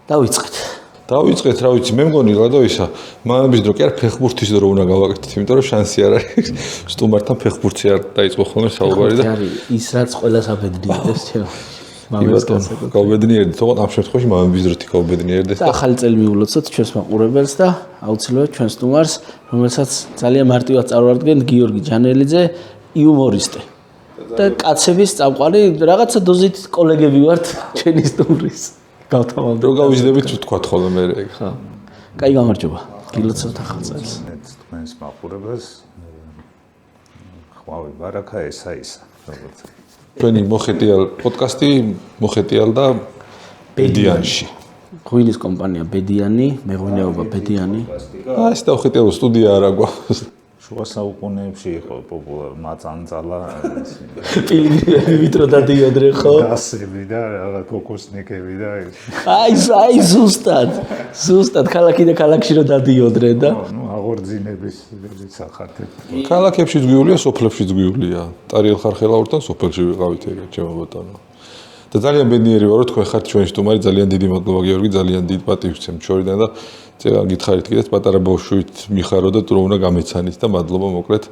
დავიწყეთ, რა ვიცი, მე მგონი ლადოისა, მამების დრო კი არ ფეხბურთის დრო უნდა გავაკეთოთ, იმიტომ რომ შანსი არ არის. სტუმართან ფეხბურთი არ დაიწყო ხოლმე საუბარი და ის რაც ყველას აბედნიერებს ჩემ. გავბედნიერდი, თუმცა ამ შემთხვევაში მამების დროთი გავბედნიერდეს და ახალი წელი მიულოცოთ ჩვენს მაყურებელს და აუცილებლად ჩვენს სტუმარს, რომელსაც ძალიან მარტივად წარვარდგენთ გიორგი ჯანელიძე, იუმორისტი. და კაცების წამყვანი რაღაცა დოზით კოლეგები ვართ ჩვენი სტუმრის. გავთავალდეთ. რო გავიზრდებით თქვათ ხოლმე მე ეგ. ხო. კაი გამარჯობა. გილოცავთ ახალ წელს. თქვენს მაყურებელს ხვავი ბარაკა ისა. როგორც ჩვენი მოხეტიალ პოდკასტი მოხეტიალდა ბედიანში. ღვინის კომპანია ბედიანი, მეღვინეობა ბედიანი. ეს დავხეტიალო სტუდია არა გვაქვს. შუა საუკუნეებში იყო პოპულარი მაწანწალა პილიგრიმები ვიტრო დადიოდნენ ხო? გასები და რაღაც ფოკუსნიკები და აი ზუსტად ქალაქი და ქალაქში რო დადიოდნენ და ნუ აღორძინების სახარდეთ. ქალაქებშიც გვიულია, სოფლებშიც გვიულია. ტარიელ ხარხელაურთან სოფელში ვიყავით ეგეთ ჩემო ბატონო. და ძალიან ბედნიერი ვარ, რომ თქვენ ხართ ჩვენი სტუმარი, ძალიან დიდი მადლობა გიორგი, ძალიან დიდ პატივს ვცემ შორიდან და გითხარით კიდეც პატარა ბავშვით მიხარო და თუ უნდა გამეცანით და მადლობა მოკლედ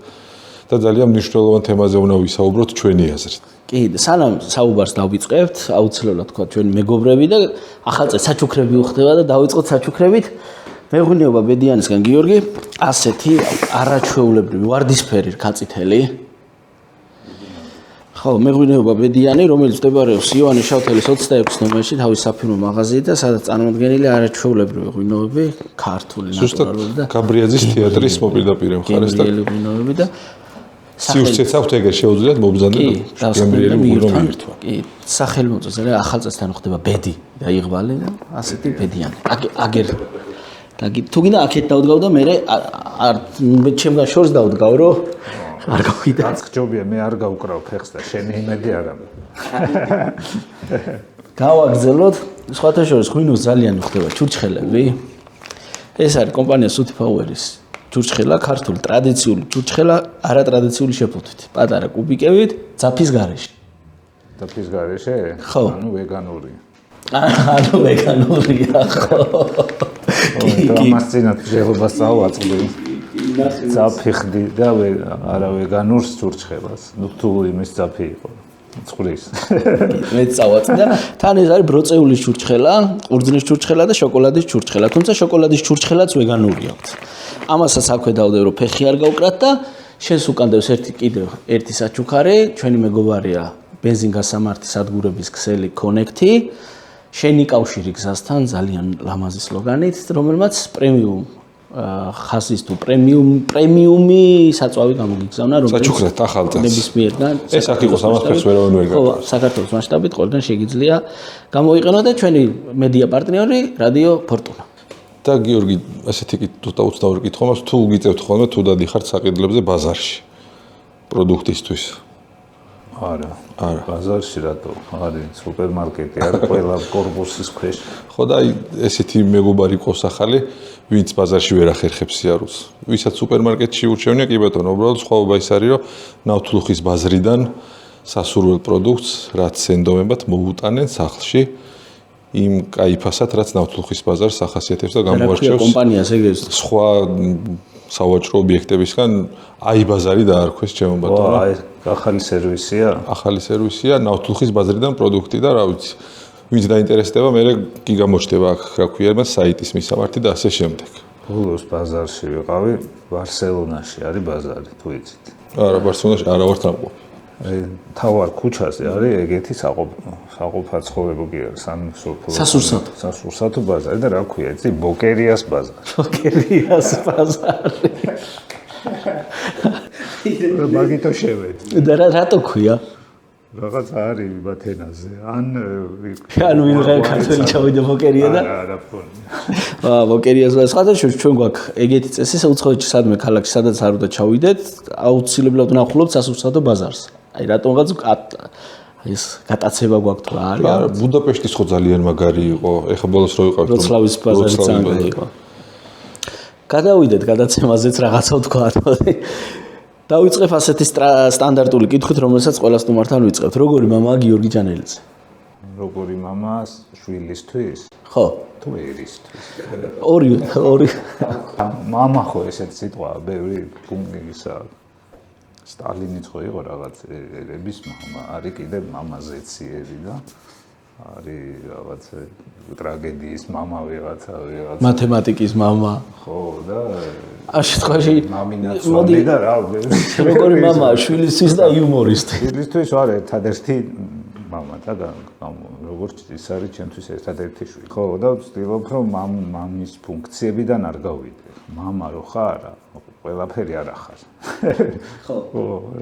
და ძალიან მნიშვნელოვან თემაზე უნდა ვისაუბროთ ჩვენი აზრით. კი, სანამ საუბარს დავიწყებთ, აუცილებლად თქვა ჩვენი მეგობრები და ახალ წელს საჩუქრები უხდება და დავიწყოთ საჩუქრებით. მეღვინეობა ბედიანისგან გიორგი, ასეთი არაჩვეულებრივი ვარდისფერი რქაწითელი. ხო, მეღვინეობა ბედიანი, რომელიც მდებარეობს ივანე შავთელის 26 ნომერში, თავის საფირმო მაღაზიით და სადაც წარმოდგენილი არაჩვეულებრივი ღვინოები, ქართული ნატურალური და გაბრიაძის თეატრის მოპირდაპირე მხარეს და ღვინოები და სივრცეც აქვთ ეგერ შეუძლიათ მობრძანებელს. გემრიელი ღვინოები. კი, სახელმწიფოზე რა ახალ წელსთან ხდება ბედი და იღბალი და ასეთი ბედიანი. აგერ თუ გინდა აქეთ დავდგავ და მე ჩემგან შორს დავდგავ, რომ არ გავიდა. გახჯობია მე არ გავკრავ ფეხს და შენი იმედი არ ამბობ. გავაგზავნოთ სხვათა შორის ღვინოს ძალიან ხდება ჩურჩხელები. ეს არის კომპანია Suti Power-ის ჩურჩხელა, ქართული ტრადიციული ჩურჩხელა, არატრადიციული შეფუთვით. პატარა კუბიკებით, ძაფის გარეშე. ძაფის გარეშე? ხო. ანუ ვეგანური. ანუ ვეგანურია, ხო. ამას წინათ შეიძლება წავაწყდი. ძაფი ხდი და არა ვეგანურს ჩურჩხელას. ნუ თუ იმის ძაფი იყო. წყლის. მე წავაწყდა. თან ეს არის ბროწეულის ჩურჩხელა, ყურძნის ჩურჩხელა და შოკოლადის ჩურჩხელა. თუმცა შოკოლადის ჩურჩხელაც ვეგანური აქვს. ამასაც აქვე დავდებ რომ ფეხი არ გავკრათ და შენს უკანდევს ერთი საჩუქარი, ჩვენი მეგობარია ბენზინგასამართი სადგურების ქსელი Connect-ი. შენი კავშირი გზასთან ძალიან ლამაზი სლოგანით, რომელმაც პრემიუმ ხასის თუ პრემიუმი საწვავი გამოგიგზავნა, რომელიც საჩუქრად ახალ წელს. ნებისმიერგან ეს აქ იყოს ამას ფერს ვერავინ ვერ გაკეთებს. ხო, საქართველოს მასშტაბით ყველგან შეგიძლია გამოიყენო და ჩვენი მედია პარტნიორი რადიო ფორტუნა. და გიორგი, ასეთი უცნაური კითხვა მაქვს, თუ გიწევთ ხოლმე თუ დადიხართ საყიდლებზე ბაზარში პროდუქტისთვის? არა. ბაზარში რატო? არის სუპერმარკეტი, არ ყველა კორპუსის ქვეშ. ხო და აი ესეთი მეგობარი ყოს ახალი, ვინც ბაზარში ვერ ახერხებს სიარულს. ვისაც სუპერმარკეტში ურჩევნია, კი ბატონო, უბრალოდ სხვაობა ის არის, რომ ნავთლუხის ბაზრიდან სასურველ პროდუქტს, რაც ენდომებად მოუტანენ სახლში. იმ кайფასად, რაც ნავთლუხის ბაზარს ახასიათებს და გამოარჩევს კომპანიას ეგრევე სხვა სავაჭრო ობიექტებისგან აი ბაზარი დაარქვეს ჩემო ბატონო. აი ახალი სერვისია? ახალი სერვისია, ნავთლუხის ბაზრიდან პროდუქტი და რა ვიცი. ვინც დაინტერესდება, მე კი გამოჩნდება აქ, რა ქვია, მას საიტის მისამართი და ასე შემდეგ. ბოლოს ბაზარში ვიყავი, ბარსელონაში არის ბაზარი, თუ იცით. არა, ბარსელონაში არა ვარ თამყოფი. თავარ ქუჩაზე არის ეგეთი საყოფაცხოვრებო კი არის, სასურსათო ბაზარი და რა ქვია, იცი, ბოკერიას ბაზარი. ბოკერიას ბაზარი. მაგითო შევედი. და რატო ქვია? რაღაც არის ვიბათ ენაზე. ანუ ვიღა ქართველი ჩავიდა ბოკერია და არა ფონი. ბოკერიას ბაზარი. სხვადასხვა ჩვენ გვაქვს ეგეთი წესი, უცხოეთში სადმე ქალაქში სადაც არ უნდა ჩავიდეთ, აუცილებლად ნახულობთ სასურსათო ბაზარს. აი რატომღაც ეს გატაცება გვაქვს თუ რა არის? არა, ბუდაპეშტის ხო ძალიან მაგარი იყო. ეხლა ბოლოს რო ვიყავით როცლავის ბაზარი ძალიან იყო. გადავიდეთ გადაცემაზეც რაღაცა ვთქვათ. დავიწყებ ასეთი სტანდარტული კითხვით, რომელსაც ყველა სტუმართან ვიწყებთ. როგორი მამაა გიორგი ჯანელიძე? როგორი მამა შვილისთვის? ხო. თუ ერისთვის. ორი. მამა ხო ესეთ სიტყვაა, ბევრი პუნქტისა. სტალინიც ხო იყო რაღაც ერების მამა, არის კიდე მამაზეციები და არის რაღაც ტრაგედიის მამა ვიღაცა. მათემატიკის მამა. ხო და ამ შემთხვევაში მამინაცვალი და რა როგორი მამა შვილისთვის და იუმორისტი. შვილისთვის ვარ ერთადერთი მამა და როგორც ის არის ჩემთვის ერთადერთი შვილი. ხო და ვცდილობ რომ მამის ფუნქციებიდან არ გავიდე. მამა რო ხარ, ყველაფერი არ ახარ. ხო,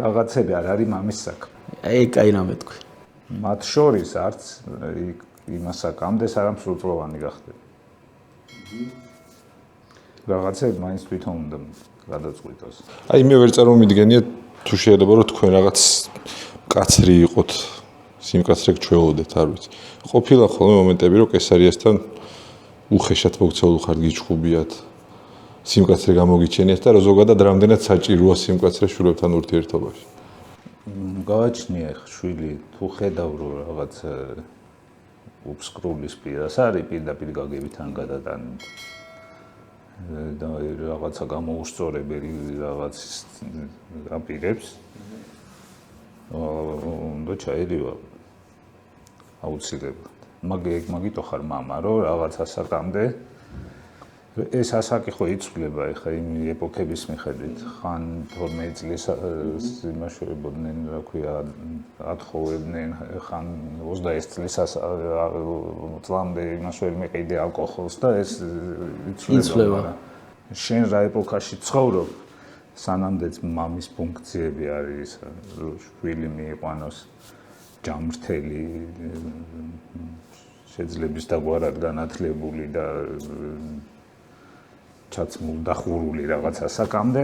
რაღაცები არ არის მამის საქმე. აი, კაი რამე თქვი. მათ შორის არც იმასაკამდე სანამ სრულწლოვანი გახდები. რაღაცები მაინც თვითონ უნდა გადაწყვიტოს. აი მე ვერ წარმომიდგენია თუ შეიძლება რომ თქვენ რაღაც კაცრი იყოთ, სიმკაცრე გჩვეოდეთ, არ ვიცი. ყოფილა ხოლმე მომენტები რომ კესარიასთან უხეშად მოგცეულ ხართ გიჩხუბიათ. სიმკაცრე გამოგიჩენიათ და ზოგადად რამდენად საჭიროა სიმკაცრე შვილებთან ურთიერთობაში. გავაჩნია შვილი თუ ხედავ რომ რაღაც უბსკრულის პირას არის პირდაპირ გაგებით ან გადატანით და რაღაცა გამოუსწორებელი რაღაც აპირებს უნდა ჩაერივა აუცილებლად მაგიტო ხარ მამა რომ რაღაც ასაკამდე ეს ასაკი ხო იცვლება ეხა იმ ეპოქების მიხედვით ხან 12 წლის იმაშორებოდნენ რა ქვია ათხოვებდნენ ხან 21 წლის წლამდე იმაშორებ მეყიდე ალკოჰოლს და ეს იცვლება შენ რა ეპოქაში ცხოვრობ სანამდეც მამის ფუნქციები არის შვილი მიიყვანოს ჯამრთელი შეძლების დაგვარად განათლებული და ჩაცმულ და ხურული რაღაცა საკამდე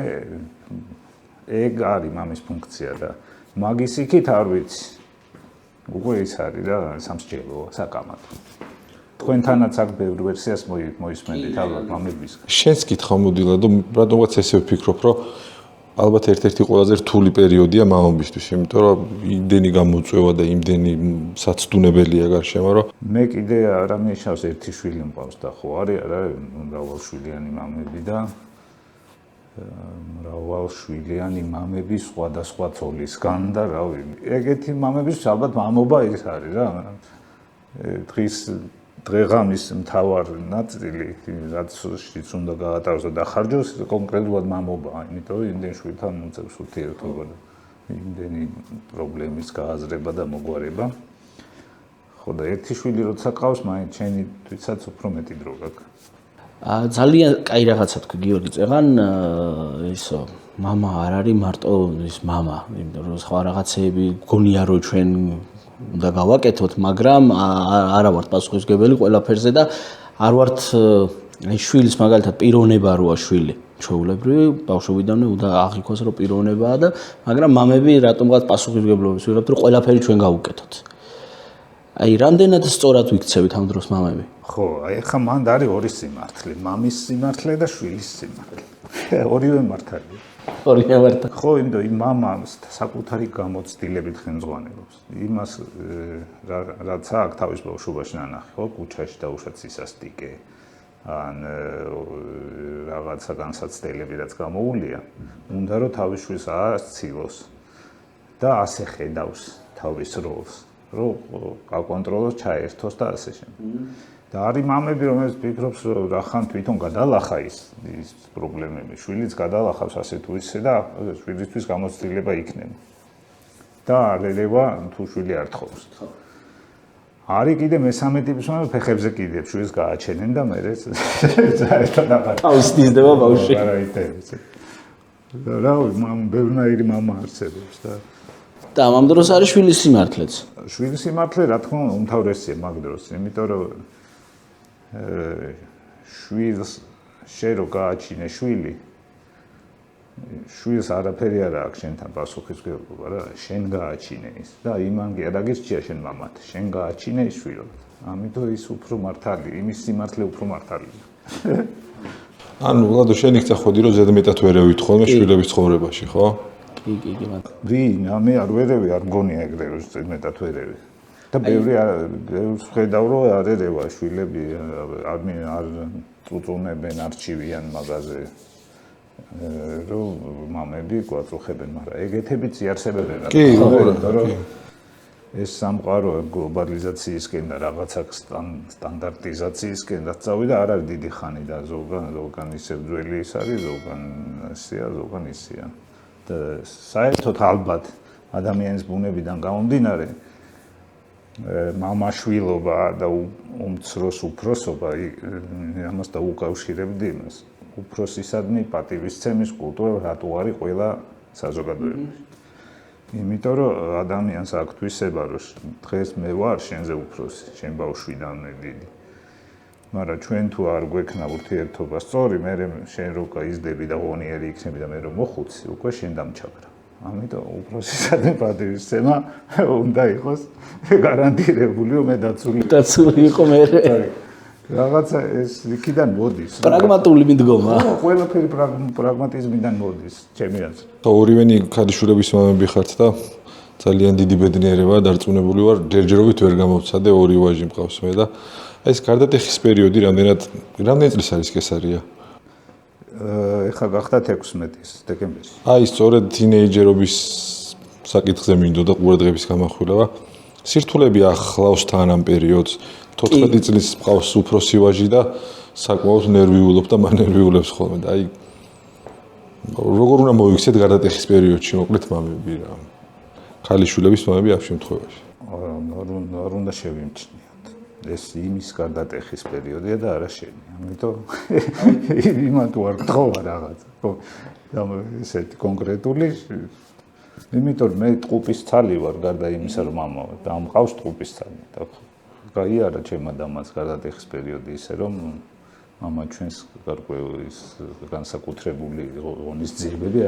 ეგ არის მამის ფუნქცია და მაგის იქით არ ვიცი უკვე ის არის რა სამსჯელოა საკამათო თქვენთანაც აქ ბევრ ვერსიას მოისმენთ ალბათ მამებისგან შენს კითხვა მოდილა და რატომღაც ესე ვფიქრობ რომ ალბათ ერთ-ერთი ყველაზე რთული პერიოდია მამობისთვის იმიტომ რომ იმდენი გამოწვევა და იმდენი საცდუნებელია გარშემო რომ მე კიდე არ ამიშავს ერთი შვილი მყავს და ხო არის არა მრავალშვილიანი მამები და მრავალშვილიანი მამები სხვადასხვა ცოლისგან და რავი ეგეთი მამების ალბათ მამობა ის არის რა დღეღამის მთავარ ნაწილი რაც შიც უნდა გაატაროს და დახარჯოს კონკრეტულად მამობაა იმიტომ რომ იმდენ შვილთან მოწევს ურთიერთობა და იმდენი პრობლემის გააზრება და მოგვარება ხო და ერთი შვილი როცა ყავს მაინც შენი თვითსაც უფრო მეტი დრო გაქვს ძალიან კაი რაღაცა თქვი გიორგი წეღან ისო მამა არ არის მარტო ის მამა იმიტომ რომ სხვა რაღაცეები გონია რომ ჩვენ უნდა გავაკეთოთ, მაგრამ არა ვართ პასუხისმგებელი ყველაფერზე და არ ვართ შვილის მაგალითად პიროვნება როა შვილი. ჩვეულებრივი ბავშვობიდანვე უნდა აღიქოს რომ პიროვნებაა და მაგრამ მამები რატომღაც პასუხისმგებლობას ვიღებთ რომ ყველაფერი ჩვენ გავუკეთოთ. აი რამდენად სწორად ვიქცევით ამ დროს მამები? ხო, აი ხა მანდ არის ორი სიმართლე, მამის სიმართლე და შვილის სიმართლე. ორივე მართალია. ორივე მართალია. ხო, იმიტომ იმ მამას საკუთარი გამოცდილებით ხელმძღვანელობს. იმას რაც აქვს თავის ბავშვობაში ნანახი, ხო, კუჩაში დაუშვათ სისასტიკე. ან რაღაცა განსაცდელები რაც გამოუვლია, უნდა რომ თავის შვილს ასცილოს და ასე ხედავს თავის როლს, რომ აკონტროლოს, ჩაერთოს და ასე შემდეგ. და არის მამები, რომელიც ფიქრობს, რომ რახან თვითონ გადალახა ის პრობლემები, შვილიც გადალახავს ასე თუ ისე და შვილისთვის გამოცდილება იქნება. და აღერევა თუ შვილი არ თხოვს. არის კიდე მესამე ტიპის მამები, ფეხებზე კიდევ შვილს გააჩენენ და მერე საერთოდ აღარ თავის დიზდება ბავშვი. არა იტევს. რა ბევრნაირი მამა არსებობს და და ამ დროს არის შვილის სიმართლეც. შვილის სიმართლე რა თქმა უნდა უმთავრესია მაგ დროს, იმიტომ რომ შვილს შე რო გააჩინე შვილი შვილს არაფერი არ აქვს შენთან პასუხისმგებლობა რა შენ გააჩინე ის და იმან კი არ აგირჩია შენ მამად შენ გააჩინე ის შვილად ამიტომ ის უფრო მართალი იმის სიმართლე უფრო მართალია ანუ ვლადო შენ იქ წახვედი რომ ზედმეტად ვერევით ხოლმე შვილების ცხოვრებაში ხო? კი, მართლა. მე არ ვერევი არ მგონია ეგრე რომ ზედმეტად ვერევი და ბევრი ხედავ რომ არ ერევა შვილები არ წუწუნებენ არჩივიან მაგაზე რომ მამები გვაწუხებენ, მაგრამ ეგეთებიც იარსებებენ. კი, ეს სამყარო გლობალიზაციისკენ და რაღაცა სტანდარტიზაციისკენ რაც წავიდა არ არის დიდი ხანი და ზოგან ისევ ძველი ის არის, ზოგან ისეა, ზოგან ისეა. და საერთოდ ალბათ ადამიანის ბუნებიდან გამომდინარე მამაშვილობა და უმცროს უფროსობა ამას დაუკავშირებდი იმას. უფროსისადმი პატივისცემის კულტურა რატო არის ყველა საზოგადოებაში. იმიტომ რომ ადამიანს აქვს თვისება რომ დღეს მე ვარ შენზე უფროსი, შენ ბავშვიდანვე დიდი. მაგრამ ჩვენ თუ არ გვექნა ურთიერთობა სწორი, მე შენ რო გაიზდები და ღონიერი იქნები და მე რო მოხუცი, უკვე შენ დამჩაგრა. ამიტომ უფროსისადმი პატივისცემა უნდა იყოს გარანტირებული, რომ მე დაცული იყო მე. რაღაცა ეს იქიდან მოდის. პრაგმატული მიდგომა. ყველაფერი პრაგმატიზმიდან მოდის, ჩემი აზრით. ორივენი ქალიშვილების მამები ხართ და ძალიან დიდი ბედნიერებაა დარწმუნებული ვარ, ჯერჯერობით ვერ გამოვცადე ორი ვაჟი მყავს მე და ეს გარდატეხის პერიოდი რამდენი წლის არის კესარია? ეხლა გახდათ 16 დეკემბერი. აი, სწორედ თინეიჯერობის საკითხზე მინდოდა ყურადღების გამახვილება. სირთულები ახლავს თან ამ პერიოდს. 14 წლის მყავს უფროსი ვაჟი და საკმაოდ ნერვიულობ და მანერვიულებს ხოლმე და აი როგორ უნდა მოიქცეთ გარდატეხის პერიოდში მოკლედ მამები რა. ქალიშვილების მამები ამ შემთხვევაში. არ უნდა შევიმჩნიოთ. ეს იმის გარდატეხის პერიოდია და არა შენი. ამიტომ იმათ ვარ გთხოვა რაღაცა. ხო, ესეთი კონკრეტული იმიტომ მე ტყუპის ცალი ვარ გარდა იმისა რომ მამა ვარ და მყავს ტყუპის ცალი და გაიარა ჩემმა დამაც გარდატეხის პერიოდი ისე რომ მამა ჩვენს გარკვევის განსაკუთრებული ღონისძიებები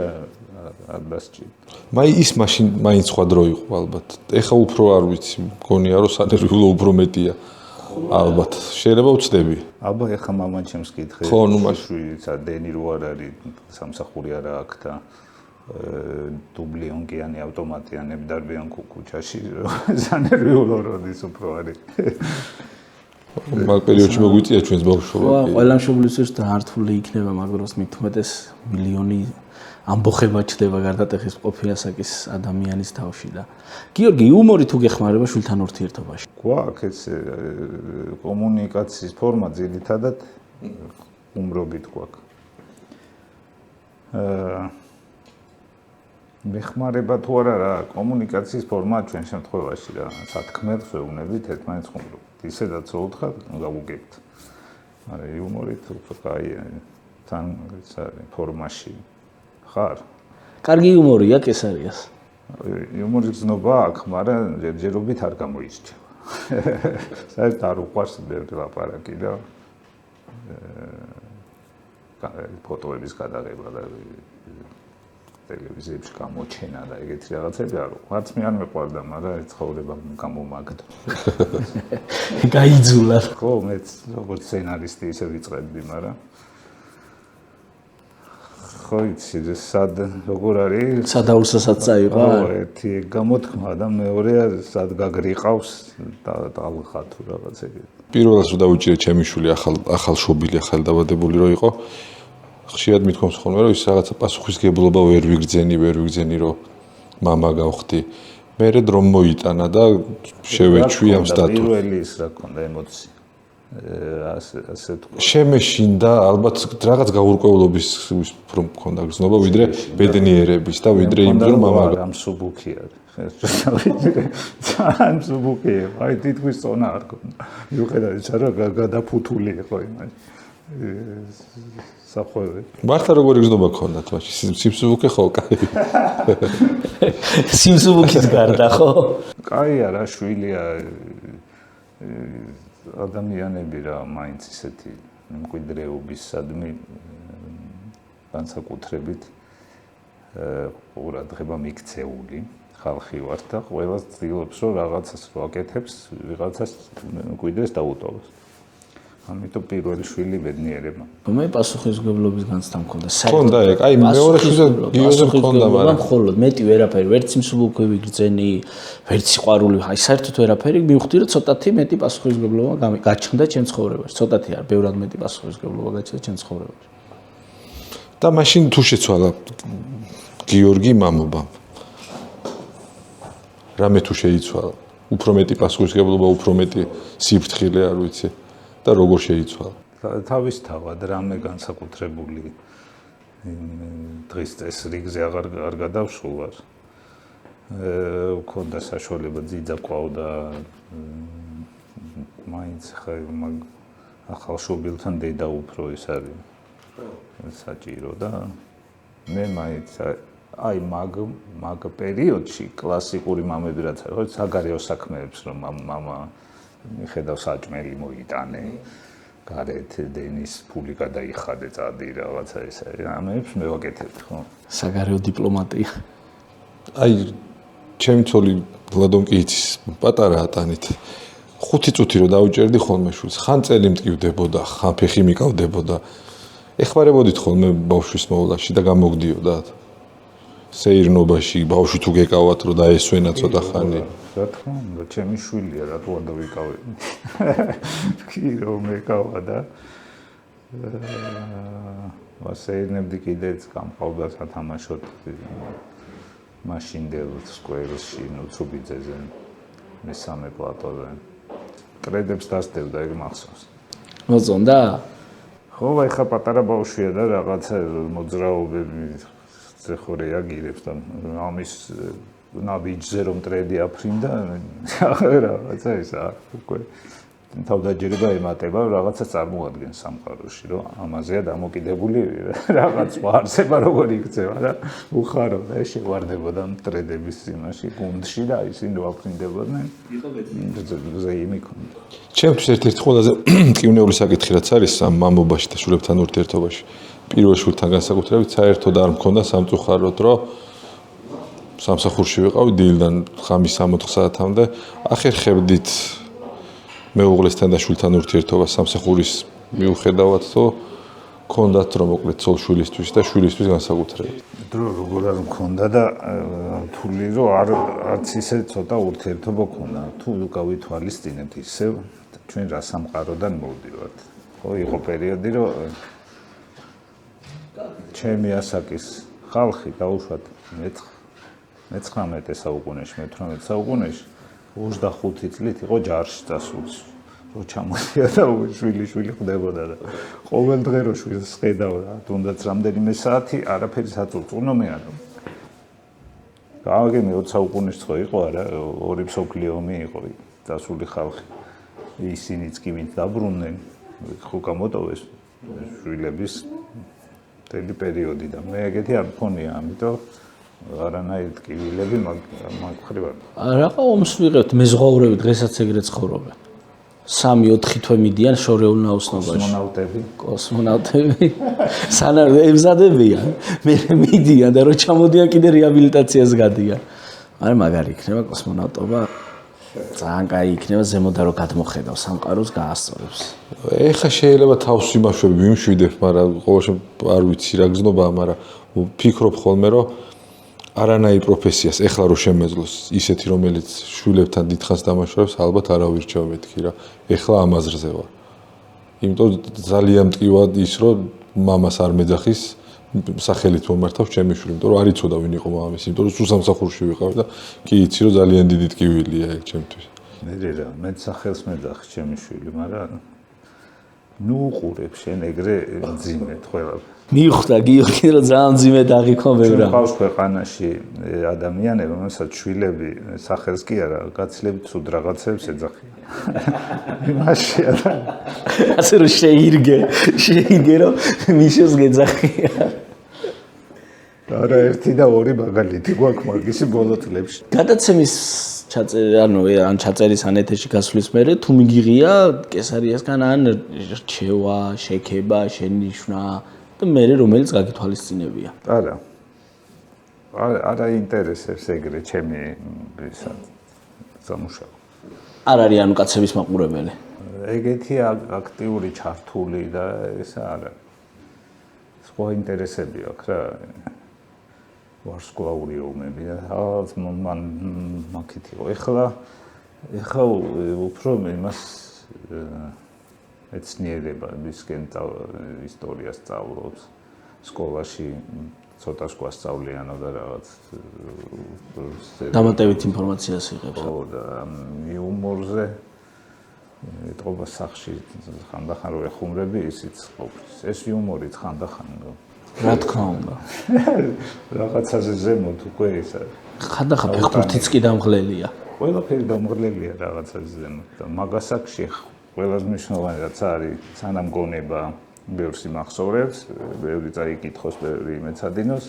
არ დასჭირდა. ის მაშინ მაინც სხვა დრო იყო ალბათ. ეხა უფრო არ ვიცი, მგონია რომ სანერვიულო უფრო მეტია. ალბათ, შეიძლება უცდები. აბა ეხა მამა ჩემს კითხე. ხო, ნუ შვიცა დენი რო არ არის, სამსახური არა აქვს და დუბლიონკიანი ავტომატიანები დარბიან ქუჩაში, სანერვიულო როდის უფრო არის. მაგ პერიოდში მოგვიწია ჩვენს ბავშვობა. ყველა მშობლისთვის დაართული იქნება მაგ დროს მithumetes მილიონი ამბოხება ჩდება გარდატეხის ყოფი ასაკის ადამიანის თავში და გიორგი, იუმორი თუ გეხმარება შვილთან ურთიერთობაში? გვაქვს ეს კომუნიკაციის ფორმა ძირითადად უმრობით გვაქვს. მეხმარება თუ არა რა, კომუნიკაციის ფორმა ჩვენ შემთხვევაში რა, სათქმელს ვეუბნებით ერთმანეთს ხუმრობთ. ისედაც რო უთხრათ, გავუგებთ. მაგრამ იუმორით უფრო კაია თან ეს არის ფორმაში ხარ. კარგი იუმორია კესარიას. იუმორის გზნობა აქვს, მაგრამ ჯერჯერობით არ გამოირჩევა. საერთოდ არ უყვარს ბევრი ლაპარაკი და ფოტოების გადაღება და ტელევიზიებში გამოჩენა და ეგეთი რაღაცები არ უყვარს. მე არ მეყვარდა, მაგრამ ეს ცხოვრება გამომაგდო. გაიძულა. ხო, მეც როგორც სცენარისტი ისე ვიწყებდი, მაგრამ ხო იცი, სად როგორ არის? სადაურსაც წაიყვა. ხო, ერთი გამოთქმა და მეორეა სად გაგრიყავს და ტალღა თუ რაღაც ეგეთი. პირველად რომ დავიჭირე ჩემი შვილი ახალ შობილი, ახალ დაბადებული რო იყო, ხშირად მithkoms ხოლმე რომ ის რაღაცა პასუხისგებლობა ვერ ვიგრძენი რომ მამა გავხდი. მერე რომ მოიტანა და შევეჩვი ამ სტატუსს. პირველი ის რა ქონდა ემოცია. ასე თქვა. შემეშინდა ალბათ რაღაც გაურკვევლობის უფრო მქონდა გზნობა ვიდრე ბედნიერების და ვიდრე იმ რომ მამა ამ სუბუქი არის. ძალიან სუბუქია. აი თითქოს წონა არ ქონდა. მიუხედავად ისა რომ გადაფუთული იყო იმაში. სახვევი. მართლა როგორი გზნობა გქონდათ მაშინ? სიმსუბუქე ხო, კაი. სიმსუბუქის გარდა ხო? კაია რა შვილია ადამიანები რა მაინც ისეთი მკვიდრეობისადმი განსაკუთრებით ყურადღება მიქცეული ხალხი ვართ და ყველას ცდილობს რომ რაღაცას ვაკეთებს, ვიღაცას მკვიდრეს დაუტოვოს. ამიტომ პირველი შვილი ბედნიერება. მე პასუხისმგებლობის განცდა მქონდა. მქონდა ეგ, აი მეორე შვილზე გიოზე მქონდა, მაგრამ მხოლოდ მეტი ვერაფერი, ვერც სიმსუბუქი ვიგრძენი, ვერც სიყვარული, აი საერთოდ ვერაფერი, მივხვდი რომ ცოტათი მეტი პასუხისმგებლობა გაჩნდა ჩემ ცხოვრებაში. ცოტათი არ, ბევრად მეტი პასუხისმგებლობა გაჩნდა ჩემ ცხოვრებაში. და მაშინ თუ შეცვალა გიორგი მამობამ. რამე თუ შეიცვალა, უფრო მეტი პასუხისმგებლობა, უფრო მეტი სიფრთხილე, არ ვიცი. და როგორ შეიცვალა? თავისთავად რამე განსაკუთრებული დღის წესრიგზე აღარ გადავსულვარ. მქონდა საშუალება ძიძა ყავდა მაინც ახალშობილთან დედა უფრო ის არის საჭირო და მე მაინც აი მაგ პერიოდში კლასიკური მამები რაც არის, ხო, საგარეო საქმეებს რომ მამა მიხედავ საჭმელი მოიტანე, გარეთ დენის ფული გადაიხადე, წადი რაღაცა ესა. ამებს მე ვაკეთებდი, ხო? საგარეო დიპლომატია. აი ჩემი ცოლი ლადონკიიცის პატარა ატანით 5 წუთი რო დაუჭერდი ხოლმე შვილს, ხან წელი მტკივდებოდა, ხან ფეხი მიკავდებოდა. ეხმარებოდით ხოლმე ბავშვის მოვლაში და გამოგდიოდა. სეირნობაში ბავშვი თუ გეკავათ რომ დაესვენა ცოტა ხანი. რა თქმა უნდა, ჩემი შვილია, რატო არ დავიკავე? კი რომ ეკავა და ვასეირნებდი კიდეც გამყავდა სათამაშოდ მაშინდელ სკვერში, ნუცუბიძეზე, მესამე პლატოზე. ტრედებს დასდევდა ეგ მახსოვს. მოწონდა? ხო, ეხა პატარა ბავშვია და რაღაცა მოძრაობები ხო რეაგირებს და ამის ნაბიჯზე რომ ტრედი აფრინდა რაღაცა ისა უკვე თავდაჯერება ემატება რაღაცა წარმოადგენს სამყაროში რომ ამაზეა დამოკიდებული რაღაც ვარსება როგორ იქცევა და უხარო და შევარდებოდა ტრედების იმაში გუნდში და ისინი რო აფრინდებოდნენ ზე იმიქონდა ჩემთვის ერთ-ერთი ყველაზე მტკივნეული საკითხი რაც არის ამ მამობაში და შვილებთან ურთიერთობაში პირველ შვილთან განსაკუთრებით საერთოდ არ მქონდა სამწუხაროდ რომ სამსახურში ვიყავი დილიდან ღამის 6 საათამდე ახერხებდით მეუღლესთან და შვილთან ურთიერთობა სამსახურის მიუხედავად თუ ქონდათ რომ მოკლედ ცოლ შვილისთვის და შვილისთვის განსაკუთრებით დრო როგორ არ მქონდა და თული რომ არც ისე ცოტა ურთიერთობა ქონდა თუ გავითვალისწინებთ ისევ ჩვენ რა სამყაროდან მოვდივართ ხო იყო პერიოდი რომ ჩემი ასაკის ხალხი დაუშვათ მე-19 საუკუნეში, მე-18 საუკუნეში 25 წლით იყო ჯარში წასული. რო ჩამოდია და შვილი ხდებოდა და ყოველ დღე რო შვილს ხედავდა, თუნდაც რამდენიმე საათი არაფერი საწურწუნო მე არა. გავაგე მე 20 საუკუნეში ხო იყო არა, ორი მსოფლიო ომი იყო წასული ხალხი. ისინიც კი ვინც დაბრუნდნენ, ხო გამოტოვეს შვილების მთელი პერიოდი და მე ეგეთი არ მქონია, ამიტომ არანაირ ტკივილები მაგ ხრივ არ. რაყა ომს ვიღებთ, მეზღვაურები დღესაც ეგრე ცხოვრობენ. 3-4 თვე მიდიან შორეულ ნაოსნობაში. კოსმონავტები. სანამ ემზადებიან, მე მიდიან და რო ჩამოდიან კიდე რეაბილიტაციას გადიან. არა მაგარი იქნება კოსმონავტობა. ძალიან კაი იქნება ზემოდან რო გადმოხედავ სამყაროს გაასწორებს. ეხა შეიძლება თავს ვიმაშვები, ვიმშვიდებ, მაგრამ ყოველ შემთხვევაში არ ვიცი რა გზნობაა, მაგრამ ვფიქრობ ხოლმე რომ არანაირ პროფესიას ეხლა რო შემეძლოს ისეთი რომელიც შვილებთან დიდხანს დამაშავებს, ალბათ არა ვირჩევ მეთქი რა. ეხლა ამაზრზე ვარ. იმიტომ ძალიან მტკივად ის რომ მამას არ მეძახის სახელით მომართავს ჩემი შვილი, იმიტომ რომ არ იცოდა ვინ იყო მამამისი, იმიტომ რომ სულ სამსახურში ვიყავი და კი იცი რომ ძალიან დიდი ტკივილია ეგ ჩემთვის. მე რა, მე სახელს მეძახის ჩემი შვილი, მაგრამ ნუ უყურებ შენ ეგრე ძიმეთ ყველაფერს. მიხვდა გიორგი რომ ძალიან ძიმედ აღიქვამებ რა. ყავს ქვეყანაში ადამიანები, რომელსაც შვილები სახელს კი არა, გაცილებით ცუდ რაღაცებს ეძახიან. იმაშია და ასე რომ შეირგე რომ მიშოს გეძახია. არა ერთი და ორი მაგალითი გვაქვს მაგისი ბოლო წლებში. გადაცემის ჩაწერის ან ეთერში გასვლის მერე თუ მიგიღია კესარიასგან ან რჩევა, შექება, შენიშვნა და მერე რომელიც გაგითვალისწინებია. არა ინტერესებს ეგრე ჩემი სამუშაო. არ არის ანუ კაცების მაყურებელი. ეგეთი აქტიური ჩართული და ესა არა. სხვა ინტერესები აქვს რა. ვარსკვლავური ომები და რაღაც მან მაგით იყო. ეხლა უფრო იმას მეცნიერებისკენ ისტორიას სწავლობს სკოლაში ცოტა სხვა სწავლიანო და რაღაც დამატებით ინფორმაციას იღებს. ხო და იუმორზე ეთყობა სახში ხანდახან რო ეხუმრები ისიც ყოფნის. ეს იუმორიც ხანდახან რა თქმა უნდა. რაღაცაზე ზემოთ უკვე ისა. ხანდახან ფეხბურთიც კი დამღლელია. ყველაფერი დამღლელია რაღაცაზე ზემოთ და მაგასაკში ყველაზე მნიშვნელოვანი რაც არის სანამ გონება ბევრს იმახსოვრებს, ბევრი წაიკითხოს, ბევრი მეცადინოს,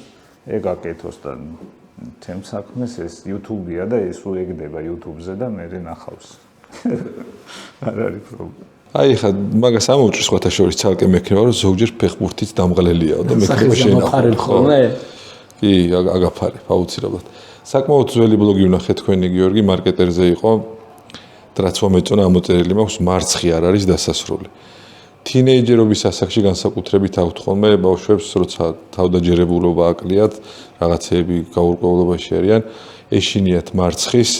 ეგ აკეთოს და თემ საქმეს ეს YouTube-ია და ეს უეგდება YouTube-ზე და მე ნახავს. არ არის პრობლემა. აი ხა მაგას ამოვჭრის სხვათა შორის ცალკე მექნება რომ ზოგჯერ ფეხბურთიც დამღლელიაო და მექნება შეინახავ ხოლმე. კი, აგაფარებ აუცილებლად. საკმაოდ ძველი ბლოგი ვნახე თქვენი გიორგი მარკეტერზე იყო. რაც მომეწონა ამოწერილი მაქვს მარცხი არ არის დასასრული. თინეიჯერობის ასაკში განსაკუთრებით აქვთ ხოლმე ბავშვებს, როცა თავდაჯერებულობა აკლიათ, რაღაცეები გაურკვევლობაში არიან, ეშინიათ მარცხის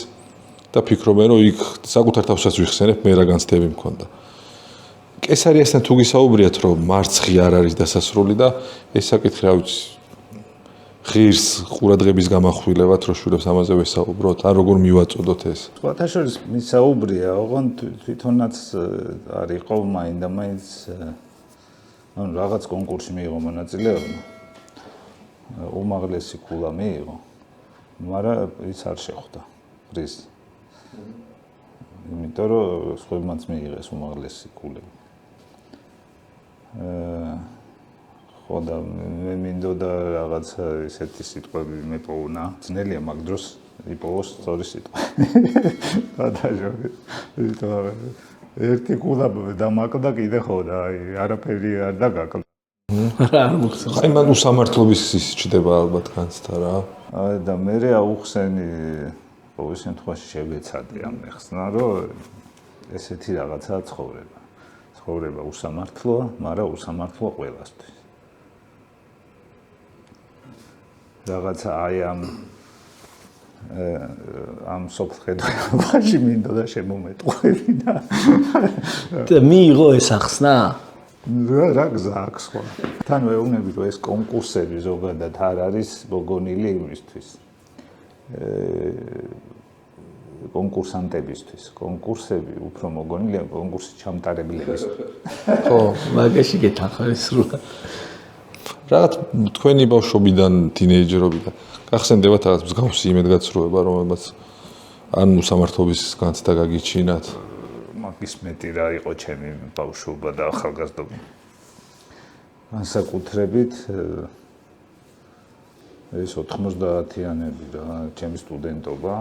და ფიქრობენ, რომ იქ საკუთარ თავსაც ვიხსენებ, მე რა განცდები მქონდა. კესარიასთან თუ გისაუბრიათ, რომ მარცხი არ არის დასასრული და ეს საკითხი რა ვიცი ღირს ყურადღების გამახვილებად რო შვილებს ამაზე ვესაუბროთ, ან როგორ მივაწოდოთ ეს? სხვათა შორის მისაუბრია, ოღონდ თვითონაც არისო მაინდა-მაინც ანუ რაღაც კონკურსში მიიღო მონაწილეობა. უმაღლესი ქულა მიიღო, მაგრამ ის არ შეხვდა პრიზს. იმიტომ რომ სხვებმაც მიიღეს უმაღლესი ქულები. ხო და მე მინდოდა რაღაც ესეთი სიტყვები მეპოვნა. ძნელია მაგ დროს იპოვოს სწორი სიტყვა. ერთი ქულა დამაკლდა კიდე ხო და არაფერი არ დაგაკლდა. რა მოხსენე? აი მან უსამართლობის ის ჩდება ალბათ განცდა რა. და მე აუხსენი ყოველ შემთხვევაში შევეცადე ამ ხსნა, რომ ესეთი რაღაცაა ცხოვრება. ცხოვრება უსამართლოა, მაგრამ უსამართლოა ყველასთვის. რაღაცა აი ამ სოფხედობაში მინდოდა შემომეტყვები და მიიღო ეს ახსნა? რა გზა აქვს ხო? თან ვეუბნები რომ ეს კონკურსები ზოგადად არ არის მოგონილი იმისთვის. კონკურსანტებისთვის. კონკურსები უფრო მოგონილია კონკურსის ჩამტარებლებისთვის. ხო, მაგაში გეთანხმები სრულად. რაღაც თქვენი ბავშვობიდან, თინეიჯერობიდან გახსენდებათ რაღაც მსგავსი იმედგაცრუება, რომელმაც ან უსამართლობის განცდა გაგიჩინათ? მაგის მეტი რა იყო ჩემი ბავშვობა და ახალგაზრდობა. განსაკუთრებით ეს 90-იანები რა, ჩემი სტუდენტობა.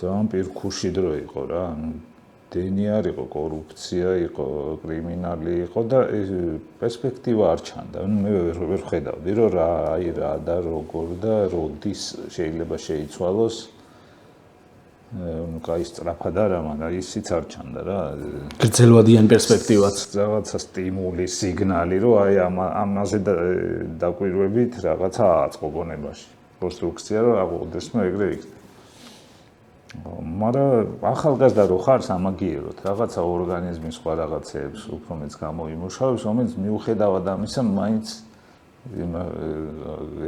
და პირქუში დრო იყო რა, დენი არ იყო, კორუფცია იყო, კრიმინალი იყო და პერსპექტივა არ ჩანდა. მე ვერ ხედავდი რომ რა და როგორ და როდის შეიძლება შეიცვალოს. კაი სწრაფად არა, მაგრამ ისიც არ ჩანდა რა. გრძელვადიან პერსპექტივაც. რაღაცა სტიმული, სიგნალი, რომ აი ამაზე დაკვირვებით რაღაცა აწყო გონებაში. კონსტრუქცია რომ აღუდგეს მე ეგრე იქნება. მაგრამ ახალგაზრდა რო ხარ სამაგიეროდ, რაღაცა ორგანიზმის სხვა რაღაცეებს უფრო მეც გამოიმუშავებს, რომელიც მიუხედავად ამისა მაინც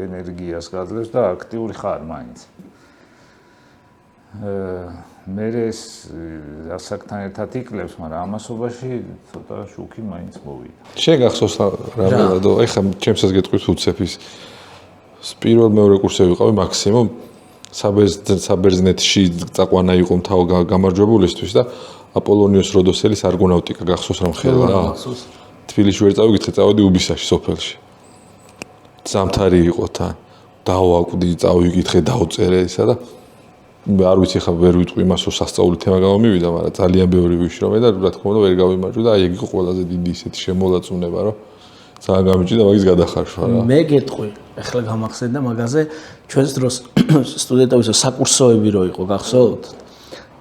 ენერგიას გაძლევს და აქტიური ხარ მაინც. მე ეს ასაკთან ერთად იკლებს, მაგრამ ამასობაში ცოტა შუქი მაინც მოვიდა. შენ გახსოვს რამე და ეხლა ჩემსაც გეტყვით უცეფის პირველ მეორე კურსზე ვიყავი მაქსიმუმ საბერძნეთში წაყვანა იყო მთავ გამარჯვებულისთვის და აპოლონიოს როდოსელის არგონავტიკა გახსოვს რამ ხელა რა? თბილისში ვერ წავიკითხე, წავედი უბისაში სოფელში. ზამთარი იყო თან. დავაკვდი, წავიკითხე, დავწერე ისა და არ ვიცი ხა ვერ ვიტყვი იმას რომ სასწაული თემა გამომივიდა, მაგრამ ძალიან ბევრი ვიშრომე და რა თქმა უნდა ვერ გავიმარჯვე და აი ეგ იყო ყველაზე დიდი ისეთი შემოლაწუნება რომ ძალიან გამიჭირდა მაგის გადახარშვა რა. მე გეტყვი, ახლა გამახსენდა მაგაზე ჩვენს დროს სტუდენტებისა საკურსოები რო იყო, გახსოვთ?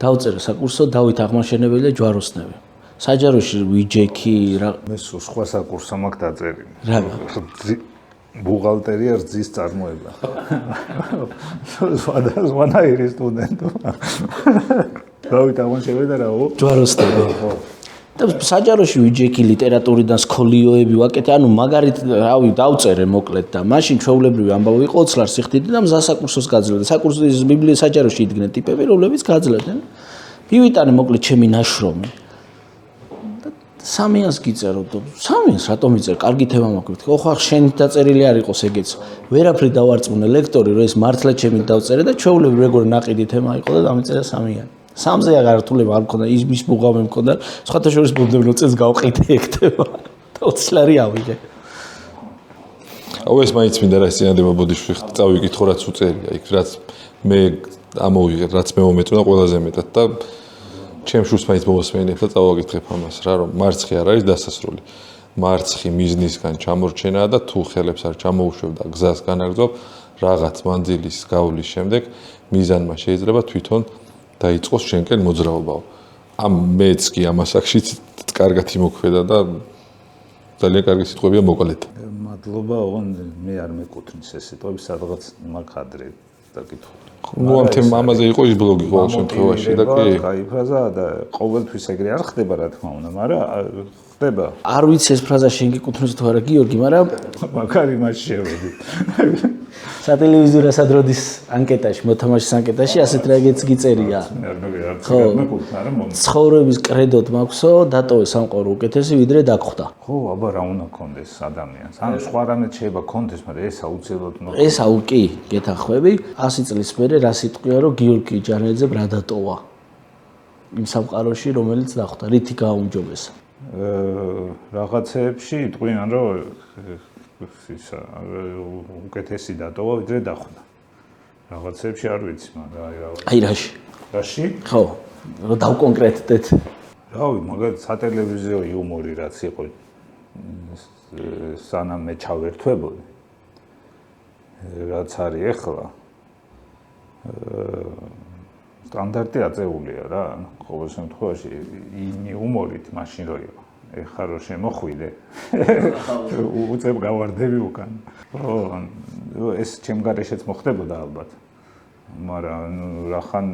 დავწერე საკურსო დავით აღმაშენებელი და ჯვაროსნები. საჯაროში ვიჯექი რა მე სხვა საკურსო მაქვს დაწერილი. რა ბუღალტერია რძის წარმოება. სხვადასხვანაირი სტუდენტო. დავით აღმაშენებელი და რაო? ჯვაროსნები. და საჯაროში ვიჯექი ლიტერატურიდან სკოლიოები ვაკეთე, ანუ მაგარით რავი დავწერე მოკლედ და მაშინ ჩვეულებრივი ამბავი იყო ოცლარ სიხდიდი და მზა საკურსოს გაძლევდა. საკურსის ბიბლიის საჯაროში იდგნენ ტიპები, რომლებიც გაძლევდნენ. მივიტანე მოკლედ ჩემი ნაშრომი. 300-ს გიწეროთ. 300-ს რატომ ვიწერ? კარგი თემა მაქვს. ხო ხა შენით დაწერილი არ იყოს ეგეც. ვერაფრით დავარწმუნე ლექტორი, რომ ეს მართლა ჩემით დავწერე და ჩვეულებრივ როგორ ნაყიდი თემა იყო და დამეწერა 3-იანი. 3-ზე აღართულება არ მქონდა, ის მის ბუღავი მქონდა. სხვათა შორის ბუნდებრივ წელს გავყიდე ეგ თემა. და 20 ლარი ავიღე. აუ ეს მაინც მინდა რა სცენადება ბოდიშვილი წავიკითხო რაც უწერია იქ რაც მე ამოვიღე რაც მე მომეწონა ყველაზე მეტად და ჩემ შურს მაინც მომოსმენებ და წავაკითხებ ამას რა რომ მარცხი არ არის დასასრული მარცხი მიზნისგან ჩამორჩენაა და თუ ხელებს არ ჩამოუშვებ და გზას განაგრძობ რაღაც მანძილის გავლის შემდეგ მიზანმა შეიძლება თვითონ დაიწყოს შენკენ მოძრაობაო ამ მეც კი ამ ასაკშიც კარგად იმოქმედა და ძალიან კარგი სიტყვებია მოკლედ მადლობა, ოღონ მე არ მეკუთვნის ეს სიტყვები, სადღაც მაგ ადრე დაკითხო. ნუ ამ თემ ამაზე იყო ის ბლოგი ყოველ შემთხვევაში და კი. კაი ფრაზა და ყოველთვის ეგრე არ ხდება რა თქმა უნდა, მაგრამ ხდება. არ ვიცი ეს ფრაზა შენ გიკუთვნოს თუ არა გიორგი, მაგრამ მაგარი მას შევედი. სატელევიზიო რასადროდის ანკეტაში, მოთამაშის ანკეტაში ასეთ რაღაცა გიწერია. ხო, მეკუთვნა რა მომწონს. ცხოვრების კრედოდ მაქვსო, დატოვე სამყარო უკეთესი ვიდრე დაგხვდა. ხო, აბა რა უნდა კონდეს ადამიანს. ან სხვა რამე შეიძლება კონდეს, მაგრამ ეს აუცილებლად უნდა. ეს აუ კი, გეთანხმები, 100 წლის მერე რა სიტყვია, რომ გიორგი ჯანელიძემ რა დატოვა. იმ სამყაროში, რომელიც დახტა, რითი გააუმჯობესა. რაღაცეებში იტყვიან, რომ ისა უკეთესი დატოვა ვიდრე დახვდა. რაღაცეებში არ ვიცი, მაგრამ აი რაში? რაში? ხო, რომ დავკონკრეტდეთ. რავი, მაგალითად სატელევიზიო იუმორი რაც იყო სანამ მე ჩავერთვებოდი. რაც არის ახლა სტანდარტი აწეულია რა, ყოველ შემთხვევაში იმ იუმორით მაშინ რო იყო. ეხლა რო შემოხვიდე. უწებ გავარდები უკან. ხო, ეს ჩემ გარეშეც მოხდებოდა ალბათ. მაგრამ რახან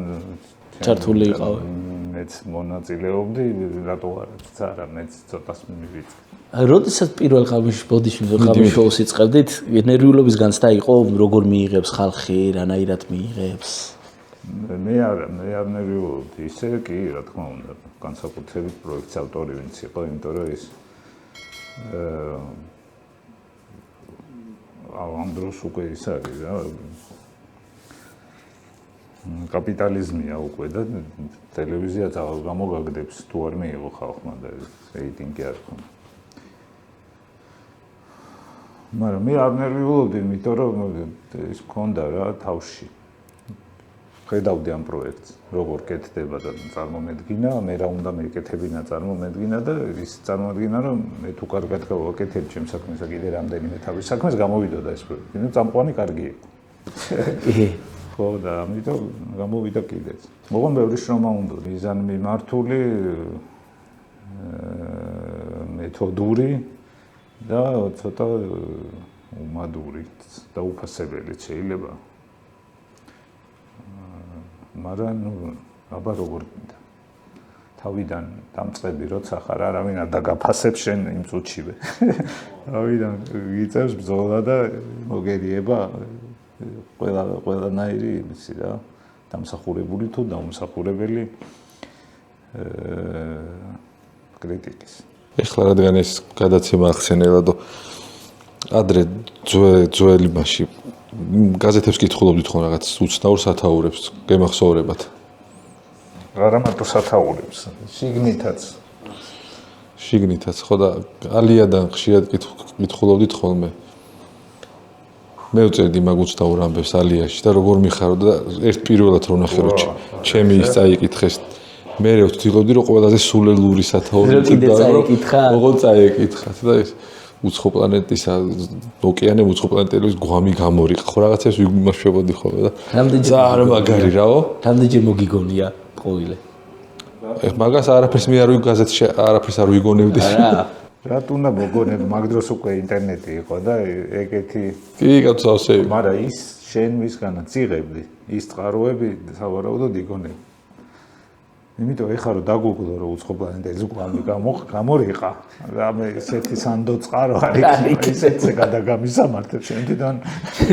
ჩართული იყავი. მეც მონაწილეობდი, რატო არა, მეც ცოტას მივიწე. როდესაც პირველ ბოდიში შოუს იწყებდით, ნერვიულობის განცდა იყო, როგორ მიიღებს ხალხი, რანაირად მიიღებს? მე არ ნერვიულობდი, ისე კი, რა თქმა უნდა, განსაკუთრებით პროექტის ავტორი ვინც იყო, იმიტომ რომ ის ამ დროს უკვე ის არის რა კაპიტალიზმია უკვე და ტელევიზია გამოგაგდებს თუ არ მიიღო ხალხმა და რეიტინგი არ ქონდა. მაგრამ მე არ ნერვიულობდი, იმიტომ რომ ის მქონდა რა თავში. ხედავდი ამ პროექტს, როგორ კეთდება და წარმომედგინა, მე რა უნდა მეკეთებინა წარმომედგინა და ის წარმომედგინა, რომ მე თუ კარგად გავაკეთებ ჩემს საქმეს და კიდე რამდენიმე თავის საქმეს გამოვიდოდა ეს პროექტი. ნუ წამყვანი კარგი იყო. ხო და ამიტომ გამოვიდა კიდეც. მოგვან ბევრი შრომა უნდა. მიზან მიმართული, მეთოდური და ცოტა უმადური და უფასებელი შეიძლება. მაგრამ ნუ აბა როგორ გინდა. თავიდან დამწყები როცა ხარ, არავინ არ დაგაფასებს შენ იმ წუთშივე. თავიდან გიწევს ბრძოლა და მოგერიება ყველანაირი ისი რა, დამსახურებული თუ დაუმსახურებელი კრიტიკის. ეხლა რადგან ეს გადაცემა ახსენელადო ადრე ძველი მასში გაზეთებს კითხულობდით ხო რაღაც უცნაურ სათაურებს გემახსოვრებათ? არა მარტო სათაურებს, შიგნითაც ხო და ალიადან ხშირად კითხულობდით ხოლმე. მე ვწერდი მაგ უცნაურ ამბებს ალიაში და როგორ მიხარო და ერთ პირველად რო ნახე რომ ჩემი ის წაიკითხეს. მე ვთქვი რომ ყველაზე სულელური სათაური კიდე წაიკითხა. როგორ წაიკითხათ და ეს უცხო პლანეტისა ოკეანე უცხო პლანეტების გვამი გამორიყ ხო რაღაცებს ვიმაშველოდი ხოლმე და ძალიან მაგარი რაო რამდენჯერ მოგიგონია ყოველე მაგას არაფერს მე არ ვიგაზეთში არაფერს არ ვიგონებდი რა თუნდა მოგონებ მაგ დროს უკვე ინტერნეტი იყო და ეგეთი კი კაცავსე მაგრამ ის შენ ვისგანაც იღებდი ის წყაროები სავარაუდოდ იგონებ იმიტომ ეხლა რომ დაგუგლო რომ უცხო პლანეტის გვამი გამორიყა და მე ესეთი სანდო წყარო არის ისეთზე გადაგამისამართებ შენთან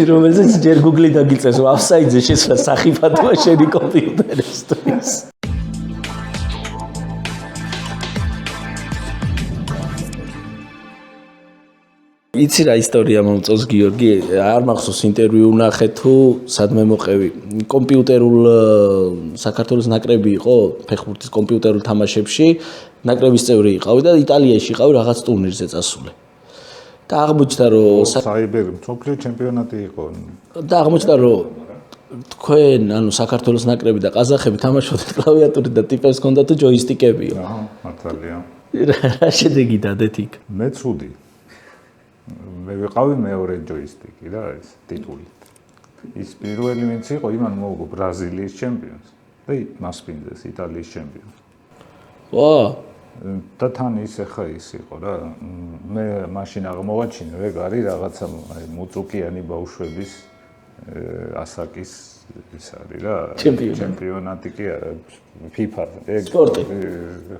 რომელზეც ჯერ Google-ი დაგიწეს რომ აფსაიდზე შესვლა სახიფათოა შენი კომპიუტერისთვის იცი რა ისტორია მომწონს გიორგი არ მახსოვს ინტერვიუ ვნახე თუ სადმე მოყევი კომპიუტერულ საქართველოს ნაკრები იყო ფეხბურთის კომპიუტერულ თამაშებში ნაკრების წევრი იყავი და იტალიაში იყავი რაღაც ტურნირზე წასული და აღმოჩნდა რომ საიბერი მსოფლიო ჩემპიონატი იყო და აღმოჩნდა რომ თქვენ ანუ საქართველოს ნაკრები და ყაზახები თამაშობდნენ კლავიატურით და ტიპებს ჰქონდა თუ ჯოისტიკებიო აჰა მართალია რა შედეგი დადეთ იქ მე ცუდი მე ვიყავი მეორე ჯოისტიკი რა ეს ტიტული ის პირველი ვინც იყო იმან მოუგო ბრაზილიის ჩემპიონს და მასპინძეს იტალიის ჩემპიონს ვა და თან ის ახლა ის იყო რა მე მაშინ აღმოვაჩინე ეგ არის რაღაცა მოწუკიანი ბავშვების ასაკის ის არის რა ჩემპიონატი კი არა FIFA ეგ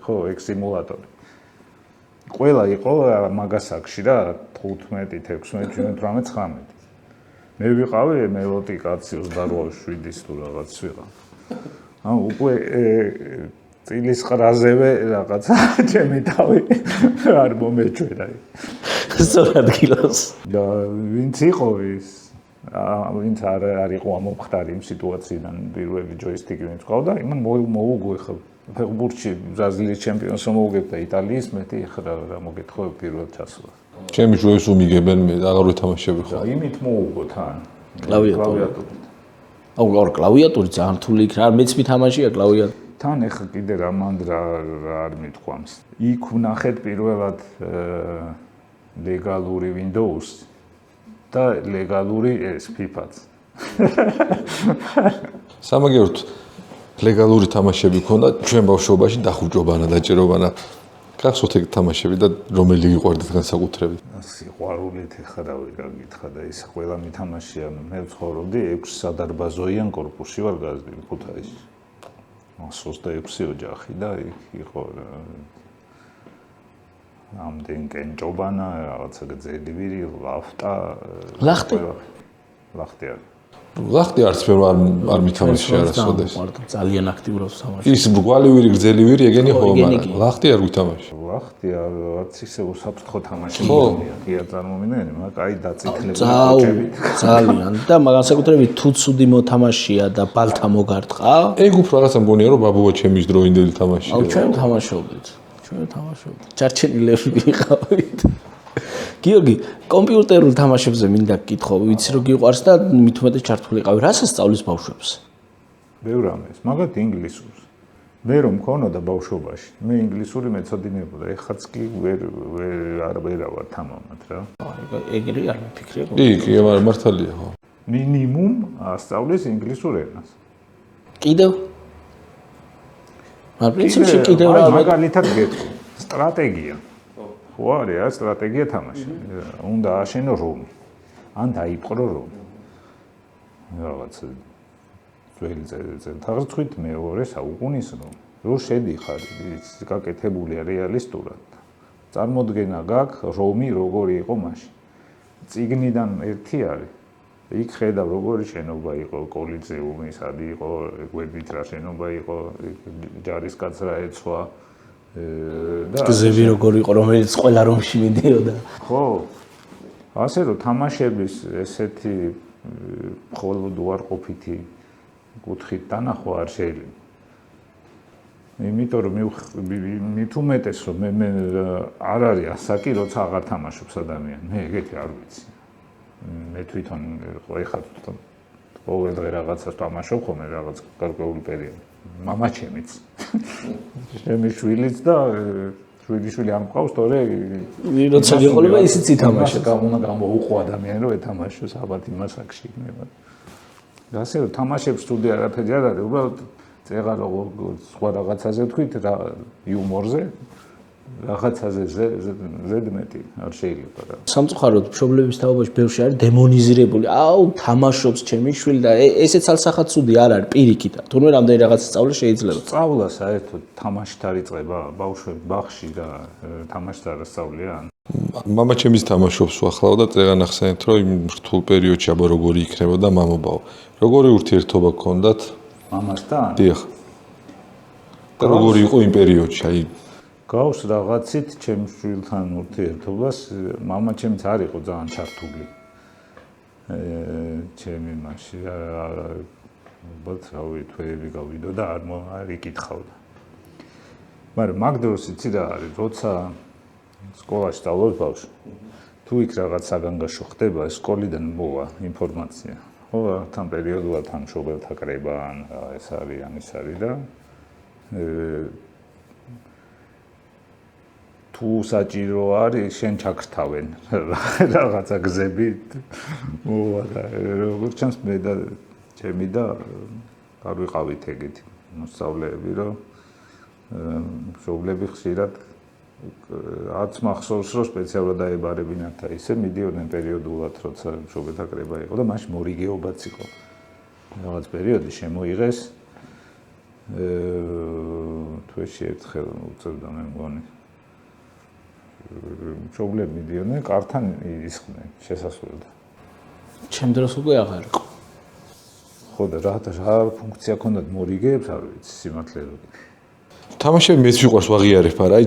ხო ეგ სიმულატორი ყველა იყო მაგასაკში რა 15, 16, 17, 18. მე ვიყავი მელოტი კაცი 28-ის თუ რაღაც ვიყავ. ანუ უკვე წილის ყრაზევე რაღაცა ჩემი თავი არ მომეჩვენა. სწორად გილოს. და ვინც იყო ის ვინც არ იყო ამოხტარი იმ სიტუაციიდან პირველი ჯოისტიკი ვინც ყავდა, იმან მოუგო ხა ფეხბურთში ბრაზილიის ჩემპიონს მოუგებდა იტალიის მეტი ხა რა მოგეთხოვე პირველ ჩასვლა. ჩემი ჯოის უმიგებენ მე აღარ ვეთამაშები ხო. იმით მოუგო თან კლავიატურით. აუ კლავიატური ძალიან რთული იქნა, მეც მითამაშია კლავიატურით. თან ეხა კიდე რა მანდრა არ მithქვამს. იქ ვნახეთ პირველად ლეგალური Windows და ლეგალური ეს FIFA-ც. სამაგიეროდ ლეგალური თამაშები ქონდა ჩვენ ბავშვობაში დახუჭობანა დაჭერობანა გახსოვთ ეგ თამაშები და რომელი გიყვარდათ განსაკუთრებით სიყვარულით ეხა რავი რა გითხრა და ის ყველა მითამაშია მე ვცხოვრობდი 6 სადარბაზოიან კორპუსში ვარ გაზრდილი ქუთაისში 26 ოჯახი და იქ იყო ამდენ კენჭობანა რაღაცა გძელივირი ლახტა ლახტი არც მე არ მითამაშია არასოდეს ძალიან აქტიურობს თამაში ის ბრგვალივირი გძელივირი ეგენი ხო მაგრამ ლახტი არ ვითამაში ლახტი არც ისე უსაფრთხო თამაში მიგონია კი არ წარმომიდგენია მაგრამ აი დაწითლებული ძალიან და განსაკუთრებით თუ ცუდი მოთამაშია და ბალთა მოგარტყა ეგ უფრო რაღაცა მგონია რომ ბაბუა ჩემის დროინდელი თამაშია აუ ჩვენ თამაშობდით ჩარჩენილები ვიყავით გიორგი კომპიუტერულ თამაშებზე მინდა გკითხო ვიცი რომ გიყვარს და მით უმეტეს ჩართული იყავი რას ასწავლის ბავშვებს ბევრ ამას მაგათ ინგლისურს მე რომ მქონოდა ბავშვობაში მე ინგლისური მეცოდინებოდა ეხაც კი ვერ ვარ თამამად რა ეგრე არ მიფიქრე კი მართალია ხო მინიმუმ ასწავლის ინგლისურ ენას კიდევ მაგრამ პრინციპში კიდევ რა მაგალითად გეტყვი სტრატეგია ხო არის სტრატეგია თამაში უნდა აშენო რომი ან დაიპყრო რომი რაღაც ძველი წელთაღრიცხვით მეორე საუკუნის რომ შედიხარ ის გაკეთებულია რეალისტურად წარმოდგენა გაქვს რომი როგორი იყო მაშინ წიგნიდან ერთი არის იქ ხედავ როგორი შენობა იყო კოლიზეუმი სად იყო გვერდით რა შენობა იყო ჯარისკაც რა ეცვა და გზები როგორი იყო რომელიც ყველა რომში მიდიოდა ხო ასე რომ თამაშების ესეთი მხოლოდ უარყოფითი კუთხით დანახვა არ შეიძლება იმიტომ რომ მით უმეტეს რომ მე არ არის ასაკი როცა აღარ თამაშობს ადამიანი მე ეგეთი არ ვიცი მე თვითონ ეხლა ყოველ დღე რაღაცას თამაშობ ხოლმე რაღაც გარკვეული პერიოდი მამა ჩემიც ჩემი შვილიც და შვილი არ მყავს, თორე როცა ვიყოლება ისიც ითამაშებს. უნდა გამოუყო ადამიანი რომ ეთამაშოს ალბათ იმას აქში იქნება. ასე რომ თამაშებს თუდი არაფერი არ არის, უბრალოდ წეღა როგორც სხვა რაღაცაზე ვთქვით რა იუმორზე რაღაცაზე ზედმეტი არ შეიძლება რა. სამწუხაროდ მშობლების თაობაში ბევრში არის დემონიზირებული. აუ, თამაშობს ჩემი შვილი და ესეც ალსახად ცუდი არ არის პირიქით. თუნდაც რამდენი რაღაც სწავლა შეიძლება. სწავლა საერთოდ თამაშით არ იწყება ბავშვები ბაღში და თამაშით არ ასწავლია. მამა ჩემის თამაშობს ახლა და წეგან ახსენეთ რომ იმ რთულ პერიოდში აბა როგორი იქნებოდა მამობაო. როგორი ურთიერთობა გქონდათ მამასთან? დიახ. და როგორი იყო იმ პერიოდში აი გავს რაღაცით ჩემს შვილთან ურთიერთობას, მამა ჩემიც არ იყო ძალიან ჩართული. ჩემი მასში ალბათ რავი თვეები გავიდო და არ იკითხავდა. მაგრამ მაგ დროს იცი რა არის, როცა სკოლაში სწავლობს ბავშვი, თუ იქ რაღაც საგანგაშო ხდება, სკოლიდან მოვა ინფორმაცია. ხო, თან პერიოდულად თან მშობელთა კრება ან ეს არის ან ის არის და თუ საჭირო არის, შენ ჩაქრთავენ რაღაცა გზებით. მოვა და როგორც ჩანს მე და ჩემი და არ ვიყავით ეგეთი მოსწავლეები, რომ მშობლები ხშირად არც მახსოვს, რომ სპეციალურად დაებარებინათ და ისე მიდიოდნენ პერიოდულად, როცა მშობელთა კრება იყო და მაშინ მორიგეობაც იყო. რაღაც პერიოდი შემოიღეს. თვეში ერთხელ უწევდა მე მგონი. მშობლები მიდიოდნენ, კართან ისხდნენ შესასვლელთან. ჩემ დროს უკვე აღარ იყო. ხო და რა ფუნქცია ქონდათ მორიგეებს, არ ვიცი, სიმართლე რომ. თამაშები მეც ვიყვარს ვაღიარებ, არა აი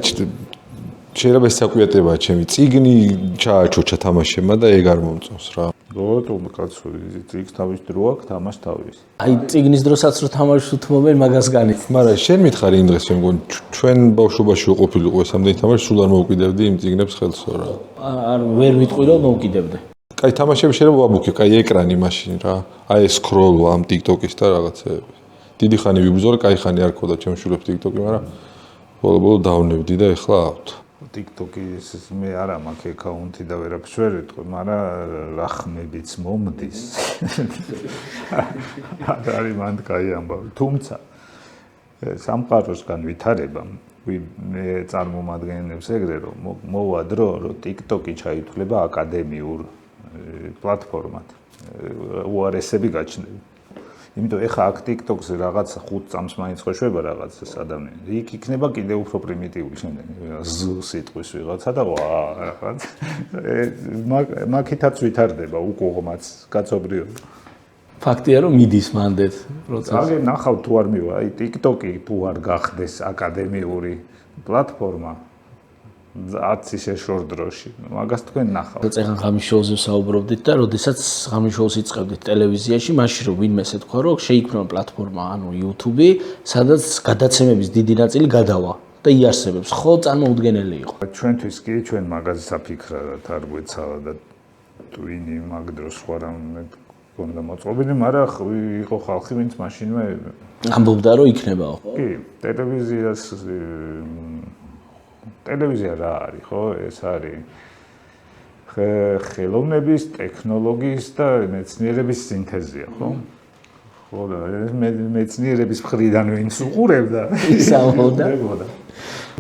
შეიძლება ეს საკვიატებაა ჩემი. წიგნი ჩააჩოჩა თამაშებმა და ეგ არ მომწონს რა. რატომ კაცო, წიგნს თავის დრო აქვს, თამაშ თავის. აი წიგნის დროსაც რო თამაშს უთმობენ, მაგას განით. მაგრამ შენ მითხარი იმ დღეს მე მგონი ჩვენ ბავშვობაში ვყოფილიყო ეს ამდენი თამაში სულ არ მოვკიდევდი იმ წიგნებს ხელსო რა. არ ვერ ვიტყვი რომ მოვკიდებდე. კაი თამაშები შეიძლება ვაბუქე, კაი ეკრანი მაშინ რა. აი ეს სკროლვა ამ TikTok-ის და რაღაცეები. დიდი ხანი ვიბრძოლე, კაი ხანი არ ქონდა ჩემს შვილებს TikTok-ი, მაგრამ ბოლო დავნებდი და ეხლა აქვთ. TikTok-ის მე არა მაქვს აკაუნტი და ვერაფერს ვერ ვიტყვი, მაგრამ რახმებიც მომდის. არის მანდ კაი ამბავი. თუმცა სამყაროსგან ვითარება მე წარმომადგენლებს ეგრე რომ მოვა დრო რომ TikTok-ი ჩაითვლება აკადემიურ პლატფორმად. უარესები გაჩნდება. იმიტომ ეხა აქ TikTok-ზე რაღაც 5 წამს მაინც ხოშვება რაღაც ადამიანი. იქ იქნება კიდე უფრო პრიმიტიული შემდეგ. სიტყვის ვიღაცა და რაღაც. მაკითაც ვითარდება უკუღმაც კაცობრიობა. ფაქტია რომ მიდის მანდეთ პროცესი. აგერ ნახავ თუ არ მივა, აი TikTok-ი თუ არ გახდეს აკადემიური პლატფორმა არც ისე შორ დროში. მაგას თქვენ ნახავთ. წეგან ღამის შოუზე საუბრობდით და როდესაც ღამის შოუს იწყებდით ტელევიზიაში, მაშინ რომ ვინმე ესე თქვა რომ შეიქმნა პლატფორმა, ანუ YouTube-ი, სადაც გადაცემების დიდი ნაწილი გადავა და იარსებებს. ხო, წარმოუდგენელი იყო. ჩვენთვის კი ჩვენ მაგაზე საფიქრად არ გვეცალა და twin-ი მაგ დროს სხვა რამე გონდა მოწყობილი, მაგრამ იყო ხალხი, ვინც მაშინვე ამბობდა რომ იქნებაო. კი, ტელევიზია რა არის, ხო? ეს არის ხელოვნების, ტექნოლოგიის და მეცნიერების სინთეზია, ხო? ხო და მეცნიერების მხრიდან ვინც უყურებდა, ის ამბობდა.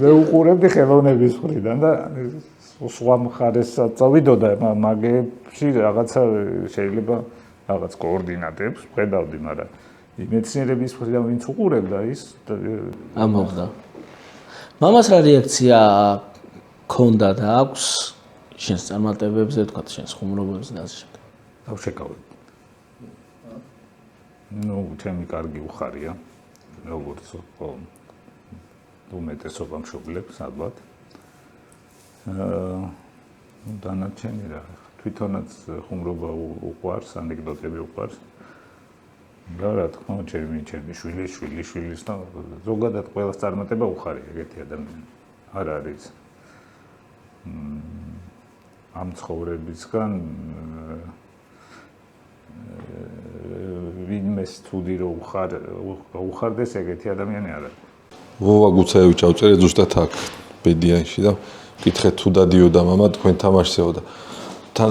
მე უყურებდი ხელოვნების მხრიდან და სხვა მხარესაც წავიდოდა, მაგებში რაღაცა შეიძლება რაღაც კოორდინატებს ვხედავდი, მაგრამ მეცნიერების მხრიდან ვინც უყურებდა ის ამბობდა. მამას რა რეაქცია ქონდა და აქვს შენს წარმატებებზე, თქვა შენს ხუმრობებზე და ასე შემდეგ. დავშეკავებ. ჩემი კარგი უხარია, როგორც უმეტესობა მშობლებს ალბათ. დანარჩენი რა, თვითონაც ხუმრობა უყვარს, ანეკდოტები უყვარს. და რა თქმა უნდა, ჩემი შვილის და ზოგადად ყველას წარმატება უხარია ეგეთი ადამიანი. არ არის ამ ცხოვრებისგან ვინმეს თუდი რომ უხარდეს ეგეთი ადამიანი არ არის. ვოვა გუცაევიჩ ავწერე ზუსტად აქ. ბედიანში და მკითხეთ თუ დადიოდა მამა თქვენ თამაშსეო და თან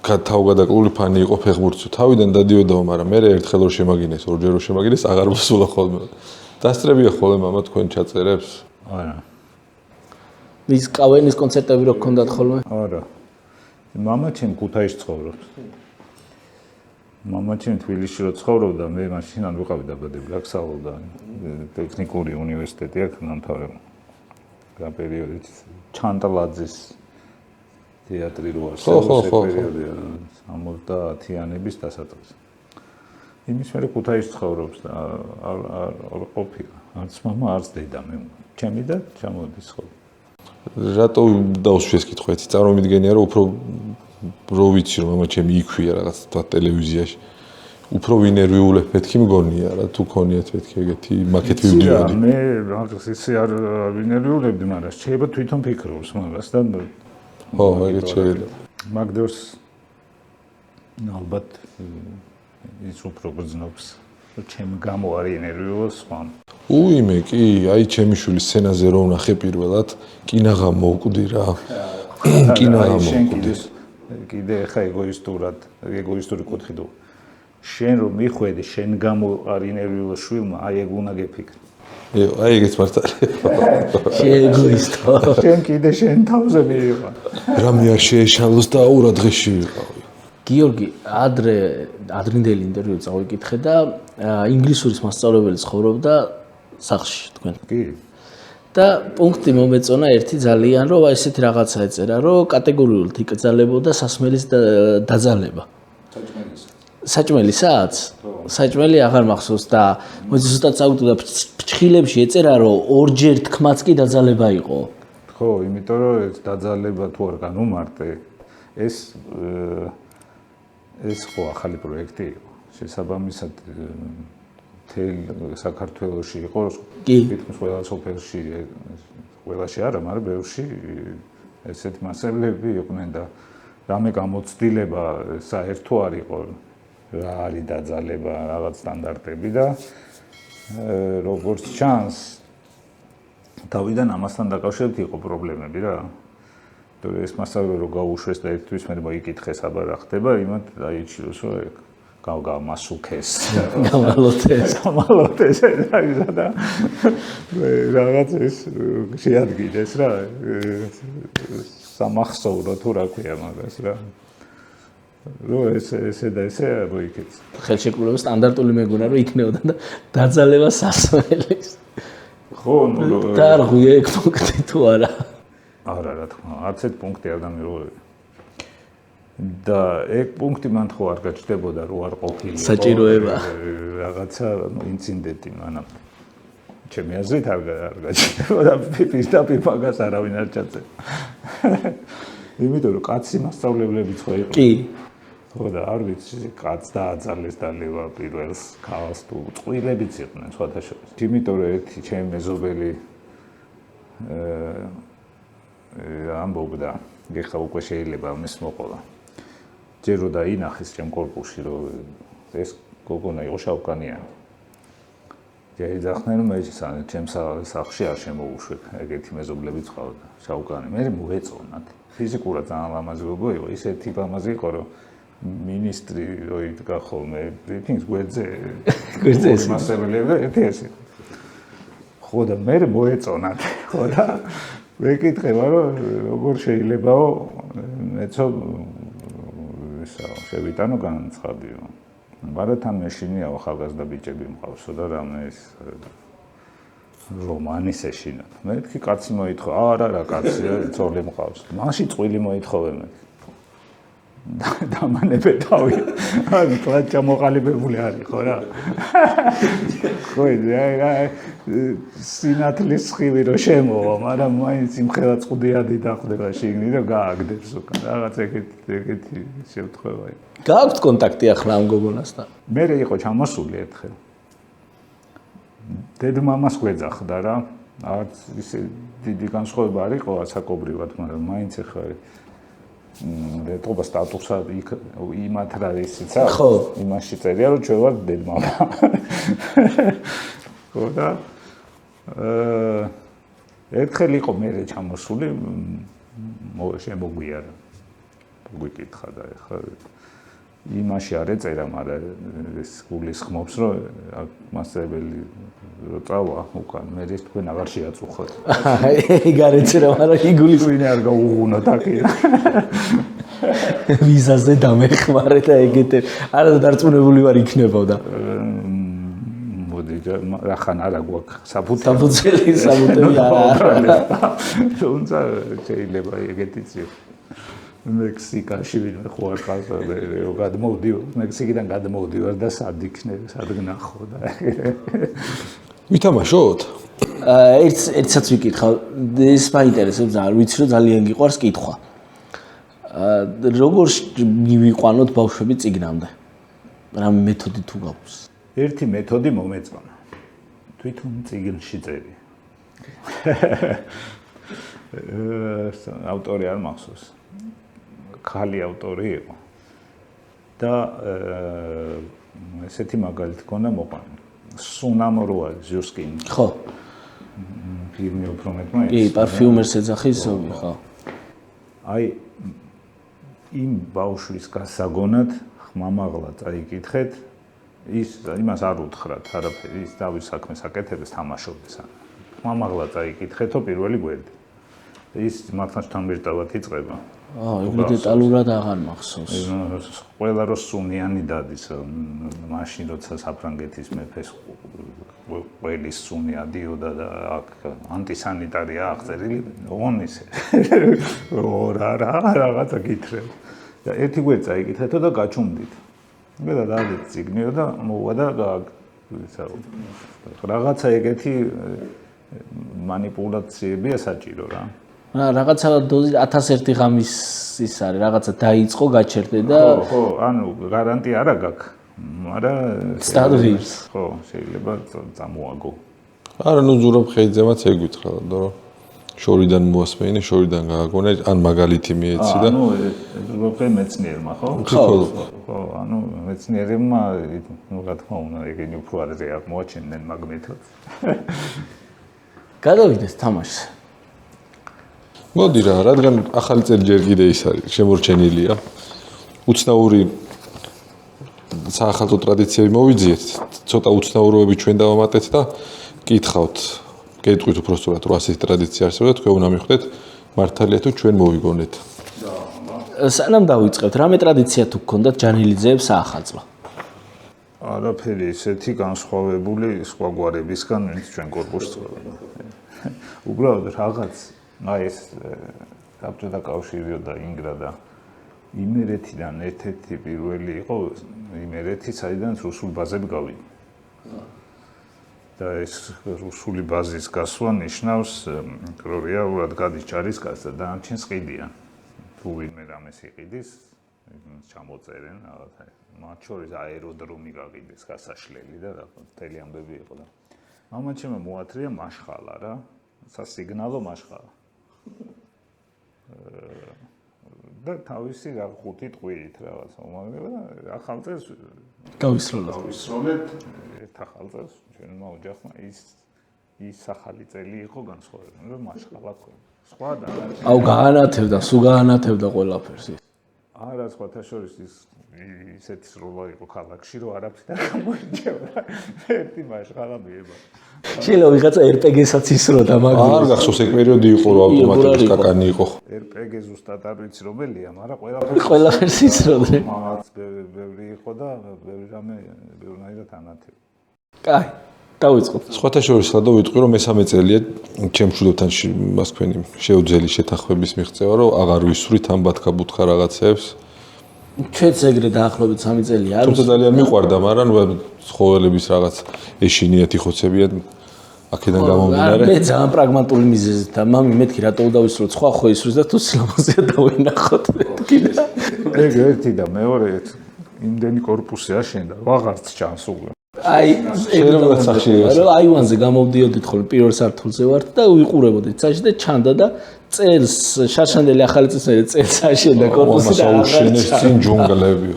თავგადაკლული ფანი იყო ფეხბურთში. თავიდან დადიოდაო, მაგრამ მე ერთხელ რომ შემაგინეს, ორჯერ რომ შემაგინეს, აღარ მოსულა ხოლმე. დასწრებია ხოლმე მამა თქვენ ჩაწერებს? არა. ის კავენის კონცერტები რო გქონდათ ხოლმე? არა. მამა ჩემ ქუთაისში ცხოვრობს. მამა ჩემ თბილისში რო ცხოვრობდა, მე მაშინ არ ვიყავი დაბადებული, აქ სწავლობდა ტექნიკური უნივერსიტეტი აქ დამთავრება. რა პერიოდით ჩანტალაძის თეატრი რო არსებობს პერიოდია 70-იანების დასაწყისი. იმის მერე ქუთაისში ცხოვრობს და არ ყოფილა. არც მამა, არც დედა მე. ჩემი და ჩამოდის ხოლმე. რატო დაუსვიეს კითხვა, იცი წარმომიდგენია რომ უფრო რო ვიცი რომ მამა ჩემი იქვია რაღაც თქვა ტელევიზიაში. უფრო ვინერვიულებ მეთქი მგონია რა თუ ქონიათ მეთქი ეგეთი მაკეთ ვიდეოები. მე რაღაც ისე არ ვინერვიულებდი, მაგრამ შეიძლება თვითონ ფიქრობს მაგას და ხო, ეგეთ შეიძლება. მაგ დროს ალბათ ის უფრო გძნობს. ჩემ გამო არ ინერვიულო სხვა. უიმე კი, აი ჩემი შვილი სცენაზე რო ვნახე პირველად, კინაღა მოვკვდი რა. კინაღა მოვკვდი. კიდე ხა ეგოისტური კუთხით უ. შენ რომ მიხვედი, შენ გამო არ ინერვიულო შვილმა, აი ეგ უნდა გეფიქრე. აი ეგეც მართალია. შეეგოისტო. შენ კიდე შენ თავზე მივიყავ. რამე არ შეეშალოს და აურა დღეში ვიყავი. გიორგი, ადრინდელი ინტერვიუ წავიკითხე და ინგლისურის მასწავლებელი ცხოვრობდა სახლში თქვენ. კი. და პუნქტი მომეწონა ერთი ძალიან, რომ ესეთი რაღაცა ეწერა, რომ კატეგორიულად იკრძალებოდა სასმელის დაძალება. საჭმელისაც? საჭმელი აღარ მახსოვს და მოიცა ზუსტად საუბრობდა ფრჩხილებში ეწერა, რომ ორჯერ თქმაც კი დაძალება იყო. ხო, იმიტომ რომ ეს დაძალება თუ არ განუმარტე, ეს ხო ახალი პროექტი იყო. შესაბამისად საქართველოში იყო თითქმის ყველა სოფელში, ყველაში არა, მაგრამ ბევრში ესეთი მასალები იყვნენ და რამე გამოცდილება საერთო არ იყო. რა არის დაძალება, რაღაც სტანდარტები და როგორც ჩანს თავიდან ამასთან დაკავშირებით იყო პრობლემები რა. თორე ეს მასალა რო გაუშვეს და ერთთვის მე მოიკითხეს აბა რა ხდება, იმათ დაიჩილოს რომ გამასუქეს. გამალოთეს და რაღაც ეს შეადგინეს რა. სამახსოვრო თუ რა ქვია მაგას რა. რო ესე და ესე მოიქეც. ხელშეკრულება სტანდარტული მეგონა რომ იქნებოდა და დაძალება სასმელის. ხო, ნუ და არ ღვია ეგ პუნქტი თუ არა. არა, რა თქმა უნდა, არც ერთ პუნქტი არ დამირღვევი. და ეგ პუნქტი მან ხო არ გაჩნდებოდა, რო არ ყოფილიყო. საჭიროება. რაღაცა ინციდენტი მანამ. ჩემი აზრით არ გაჩნდებოდა, პირდაპირ მაგას არავინ არ ჩაწერა. იმიტომ რომ კაცი მასწავლებლებიც ხო იყო. კი. ხო და არ ვიცი, კაც დააძალეს დალევა პირველს ქალს თუ წყვილებიც იყვნენ სხვათა შორის. იმიტომ რომ ერთი ჩემი მეზობელი ამბობდა, ეხლა უკვე შეიძლება ამის მოყოლა. ჯერ რომ დაინახეს ჩემ კორპუსში, რომ ეს გოგონა იყო შავკანიანი. ჯეიძახდნენ, რომ მე ჩემ სახლში არ შემოუშვებ, ეგეთი მეზობლებიც ყავდა, შავკანი. მე მოეწონათ. ფიზიკურად ძალიან ლამაზი გოგო იყო, ისეთი ლამაზი იყო, რომ მინისტრი რო იდგა ხოლმე ბრიფინგს გვერდზე ეს მასწავლებელი ერთი ესე. ხო და მე მოეწონათ, ხო და ვეკითხება რომ როგორ შეიძლებაო მეცო ისა შევიტანო განცხადიო. მაგრამ თან მეშინია ახალგაზრდა ბიჭები მყავსო და რამე ეს რომანის ეშინათ. მეთქი კაცი მოითხოვა, არა რა კაცია, ძოლი მყავს. მაშინ წვილი მოითხოვე მე. დამანებე თავი. ანუ თქვა ჩამოყალიბებული არის ხო რა. ხო რა სინათლის ხივი რო შემოვა, მაგრამ მაინც იმხელა წუდიადი დახვდება შიგნით და გააგდებს უკან. რაღაც ეგეთი შემთხვევა იყო. გააქვთ კონტაქტი ახლა ამ გოგონასთან? მე იყო ჩამოსული ერთხელ. დედმამას გვეძახდა რა. არც ისე დიდი განსხვავება არ იყო ასაკობრივად, მაგრამ მაინც ახლა დედობა სტატუსად იმათ რა ისიც აქვს. ხო. იმაში წერია რომ ჩვენ ვართ დედმამა. ხო და ერთხელ იყო მე ჩამოსული შემოგვიარა. გვიკითხა და ეხლა იმაში არ ეწერა, მაგრამ ეს გულისხმობს, რომ მასწავლებელი რო წავა უკან, მე ის თქვენ აღარ შეაწუხოთ. ეგ არ ეწერა, მაგრამ იგულისხმება არ გაუღუნოთ აქ. ვიზაზე დამეხმარე და ეგეთე. არა დარწმუნებული ვარ იქნებოდა. მოდი, რახან არა გვაქვს საფუძველი არა. თუმცა შეიძლება ეგეთიც იყოს. მექსიკაში ვინმე ხო არ ყავს გადმოვდივარ მექსიკიდან გადმოვდივარ და სად იქნება სად გნახო და ვითამაშოთ ერთსაც ვიკითხავ ეს მაინტერესებს ძალიან ვიცი რომ ძალიან გიყვარს კითხვა როგორ მივიყვანოთ ბავშვები წიგნამდე რა მეთოდი თუ გაქვს ერთი მეთოდი მომეწონა თვითონ წიგნში წერი ავტორი არ მახსოვს ხალი ავტორი იყო და ესეთი მაგალითი ქონა მოყვანილი. სუნამ როა ჟუსკინი. ხო. ფილმი უფრო მეტმა ის. კი, პარფიუმერს ეძახის ზოგი, ხო. აი იმ ბავშვის გასაგონად ხმამაღლა წაიკითხეთ ის იმას არ უთხრათ არაფერი ის დავის საქმეს აკეთებს თამაშობდეს ან ხმამაღლა წაიკითხეთო პირველი გვერდი. ის მართლაც მირტავად იწყება. ეგ დეტალურად აღარ მახსოვს. ყველა რო სუნიანი დადის მაშინ როცა საფრანგეთის მეფეს ყველის სუნი ადიოდა და აქ ანტისანიტარია აღწერილი ონის რაღაცა გითხრევ და ერთი გვერდს აიკითხეთო და გაჩუმდით მე და დავით ციგნიო და მოვა და რაღაცა ეგეთი манипуляციებია საჭირო რა რაღაცა დოზი 1001 ღამის ის არის რაღაცა დაიწყო გაჩერდე და ხო ანუ გარანტია არა გაქვს მაგრამ სტადვირს ხო შეიძლება წამოაგო არა ნუ ზურაბ ხეიძემაც ეგ ვითხრა რომ შორიდან მოასმენე შორიდან გააგონა ან მაგალითი მიეცი და ანუ ზურაბ მეცნიერმა ხო ხო ანუ მეცნიერებმა ნუ რა თქმა უნდა ეგენი უფრო არზე აღმოაჩენდნენ მაგ მეთოდს გადავიდეს თამაშს მოდი რა, რადგან ახალი წელი ჯერ კიდე ის არის, შემორჩენილია. უცნაური საახალწლო ტრადიციები მოვიძიეთ, ცოტა უცნაურობები ჩვენ დავამატეთ და კითხავთ, გეტყვით უბრალოდ რომ ასეთი ტრადიცია არსებობს, თქვენ უნდა მიხვდეთ მართალია თუ ჩვენ მოვიგონეთ. სანამ დავიწყებთ, რამე ტრადიცია თუ გქონდათ ჯანელიძეებს საახალწლო? არაფერი ისეთი განსხვავებული სხვა გვარებისგან, ვინც ჩვენ კორპუსს წვევენ. უბრალოდ რაღაც აი ეს საბჭოთა კავშირი და ინგრა და იმერეთიდან ერთ-ერთი პირველი იყო იმერეთი, საიდანაც რუსული ბაზები გავიდა. და ეს რუსული ბაზის გასვლა ნიშნავს, რომ რეალურად გადის ჯარისკაცი და დანარჩენს ყიდიან. თუ ვინმე რამეს იყიდის, ჩამოწერენ რაღაცა. მათ შორის აეროდრომი გაყიდეს გასაშლელი და მთელი ამბები იყო და მამაც ჩემო მოათრია მაშხალა რა, სასიგნალო მაშხალა. და თავისი რა ხუთი ტყვიით რაღაცა უმაგრება და ახალწელს გავისროლეთ ერთ ახალწელს ჩვენმა ოჯახმა ის ახალი წელი იყო განსხვავებული რომ მაშხალა ქონდა სხვა და აუ გაანათებდა სულ გაანათებდა ყველაფერს არა სხვათა შორის ისეთი სროლა იყო ქალაქში რომ არაფერი და გამოიჩევა ერთი მაშხალა მიება შეიძლება ვიღაცა RPG-საც ისროდა მაგრამ არ გახსოვს ეგ პერიოდი იყო რომ ავტომატების კაკანი იყო RPG ზუსტად არ ვიცი რომელია მაგრამ ყველაფერს ისროდნენ მაღაც ბევრი იყო და ბევრი რამე ბევრნაირად ანათებდა კაი დავიწყოთ სხვათა შორის სადო ვიტყვი რომ მესამე წელია ჩემ მშვიდობთან მას თქვენი შეუძელი შეთანხმების მიღწევა რომ აღარ ვისვრით ამ ბათქაბუთხა რაღაცებს ჩვენც ეგრე დაახლოებით 3 წელი არის თუმცა ძალიან მიყვარდა მაგრამ ცხოველების რაღაც ეშინიათი ხოცებიან აქედან გამომდინარე მე ძალიან პრაგმატული მიზეზით და მამი მეთქი რატო დავისროთ სხვა ხო ისროს და თუ სილამაზეა დავინახოთ კიდე ეგ ერთი და მეორე იმდენი კორპუსი აშენდა ვაღარც ჩანს უკვე აი შეიძლება სახშირია რომ აივანზე გამოვდიოდით ხოლმე პირველ სართულზე ვართ და ვიყურებოდით საჭი და ჩანდა და წელს შარშანდელი ახალი წელს წელს აშენდა კორპუსი და აღარ წინ ჯუნგლები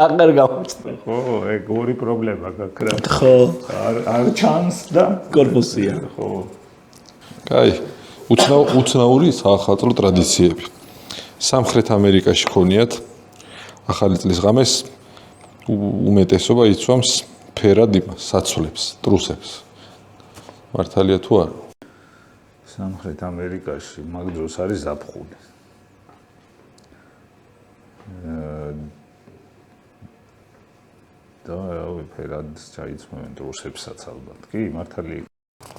აღარ გამოვწდა ხო ეგ ორი პრობლემა გაქვს ხო არ ჩანს და კორპუსია ხო კაი, უცნაური საახალწლო ტრადიციები. სამხრეთ ამერიკაში ქონიათ ახალი წლის ღამეს უმეტესობა იცვამს ფერად იმას, საცვლებს, ტრუსებს. მართალია თუ არა? სამხრეთ ამერიკაში მაგ დროს არის ზაფხული. და ფერად ჩაიცმევენ ტრუსებსაც ალბათ. კი, მართალია.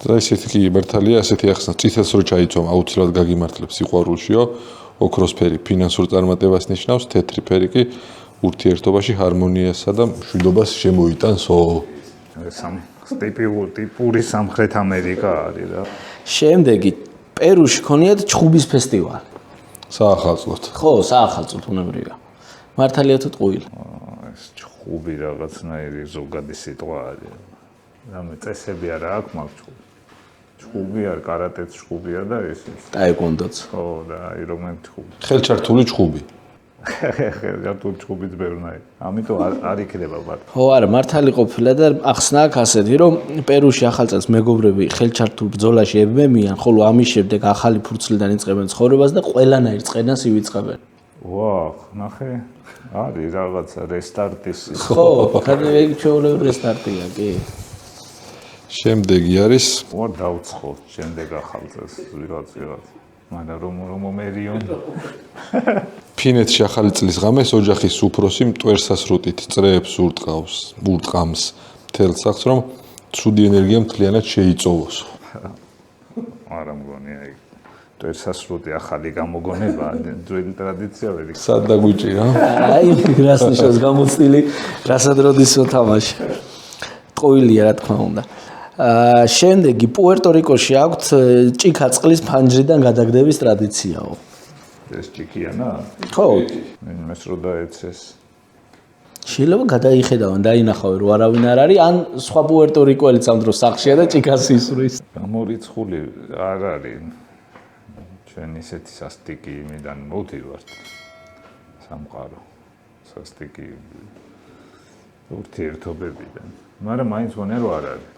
და ესეთი კი მართალია, ასეთი ახსნა წითელს რო ჩაიცვამ, აუცილებლად გაგიმართლებს სიყვარულშიო, ოქროსფერი ფინანსურ წარმატებას ნიშნავს, თეთრი ფერი კი ურთიერთობაში ჰარმონიასა და მშვიდობას შემოიტანსო. ტიპური სამხრეთ ამერიკა არის რა. შემდეგი პერუში ქონიათ ჩხუბის ფესტივალი. საახალწლოდ. ხო, საახალწლოდ უნებრივია. მართალია თუ ტყუილი? ეს ჩხუბი რაღაცნაირი ზოგადი სიტყვა არის. რამე წესები არა აქვს მაგ ჩხუბი არ კარატეც ჩხუბია და ეს ტაეკვონდოც. ხო და აი რომელ ჩხუბი. ხელჩართული ჩხუბი. ხელჩართული ჩხუბიც ბევრნაირი. ამიტომ არ იქნება მარტო. ხო, არა, მართალი ყოფილა და ახსნა აქვს ასეთი, რომ პერუში ახალწელს მეგობრები ხელჩართულ ბრძოლაში ებმემიან, ხოლო ამის შემდეგ ახალი ფურცლიდან იწყებენ ცხოვრებას და ყველანაირ წყენას ივიწყებენ. ვაუ, ნახე, არის რაღაცა რესტარტის. ხო, ხანმე ჩვეულებრივ რესტარტია, კი. შემდეგი არის ვარ დავცხო შემდეგ ახალწელს ვიღაც. მაგრამ რომ მომერიონ. ფინეთში ახალი წლის ღამეს ოჯახის უფროსი მტვერსასრუტით წრეებს ურტყამს მთელ სახლს, რომ ცუდი ენერგია მთლიანად შეიწოვოს. არა მგონი აი მტვერსასრუტი ახალი გამოგონება ძველი ტრადიცია ვერ იქნება. სად დაგვიჭირა? აი, რას ნიშნავს გამოცდილი, რასად როდის ვთამაში. ტყუილია რა თქმა უნდა. შემდეგი პუერტო-რიკოში აქვთ ჭიქა წყლის ფანჯრიდან გადაგდების ტრადიციაო. ეს ჭიქიანა? ხო. მეს რო დაეცეს. შეიძლება გადაიხედავენ, დაინახავენ რომ არავინ არ არის, ან სხვა პუერტო-რიკოელიც ამ დროს სახლშია და ჭიქას ისვრის. გამორიცხული არ არის. ჩვენ ისეთი სასტიკი იმიდან მოვდივართ. სამყარო. სასტიკი ურთიერთობებიდან. მაგრამ მაინც გონია რომ არ არის.